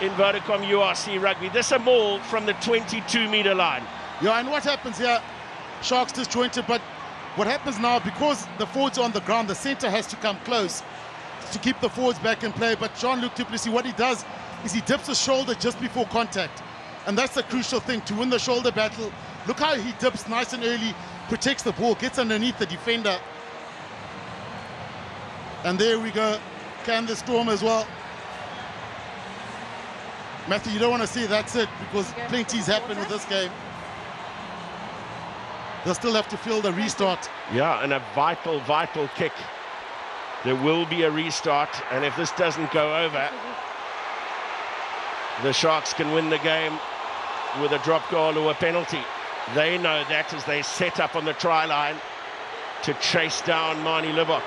in Vodacom URC Rugby. This a maul from the 22-meter line. Yeah, and what happens here? Sharks disjointed, but what happens now, because the forwards are on the ground, the centre has to come close to keep the forwards back in play. But Jean-Luc Duplessis, what he does is he dips his shoulder just before contact. And that's the crucial thing, to win the shoulder battle. Look how he dips nice and early, protects the ball, gets underneath the defender. And there we go. Can the Storm as well. Matthew, you don't want to see that's it, because plenty's happened with this game. They'll still have to field a restart. Yeah, and a vital, vital kick. There will be a restart, and if this doesn't go over, the Sharks can win the game with a drop goal or a penalty. They know that as they set up on the try line to chase down Manie Libbok.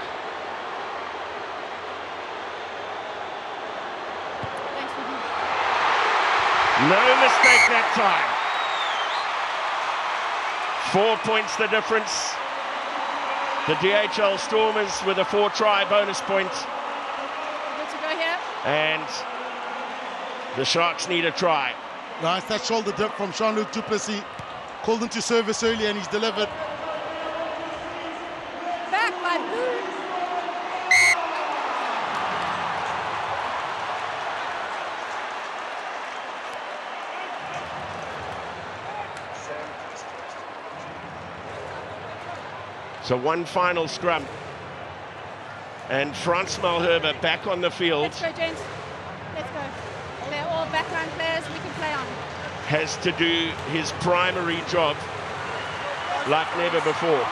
No mistake that time. 4 points the difference. The DHL Stormers with a 4-try bonus point. Good to go here. And the Sharks need a try. Nice, that shoulder dip from Jean-Luc du Plessis. Called into service early and he's delivered. Back by Blue. So one final scrum. And Frans Malherbe back on the field. Let's go, gents. Let's go. They're all background players we can play on. Has to do his primary job like never before.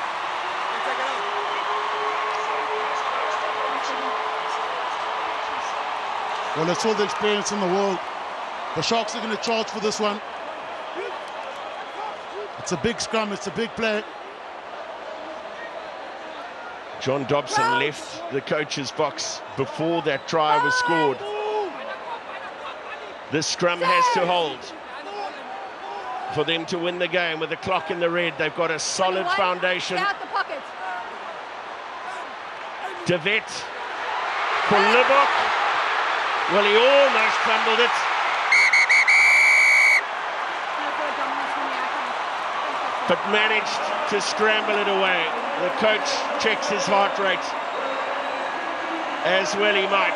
Well, it's all the experience in the world. The Sharks are going to charge for this one. It's a big scrum, it's a big play. John Dobson left the coach's box before that try was scored. This scrum has to hold for them to win the game. With the clock in the red, they've got a solid foundation. Out the pocket. De Wet for Libbok. Well, he almost fumbled it. But managed to scramble it away. The coach checks his heart rate, as well he might.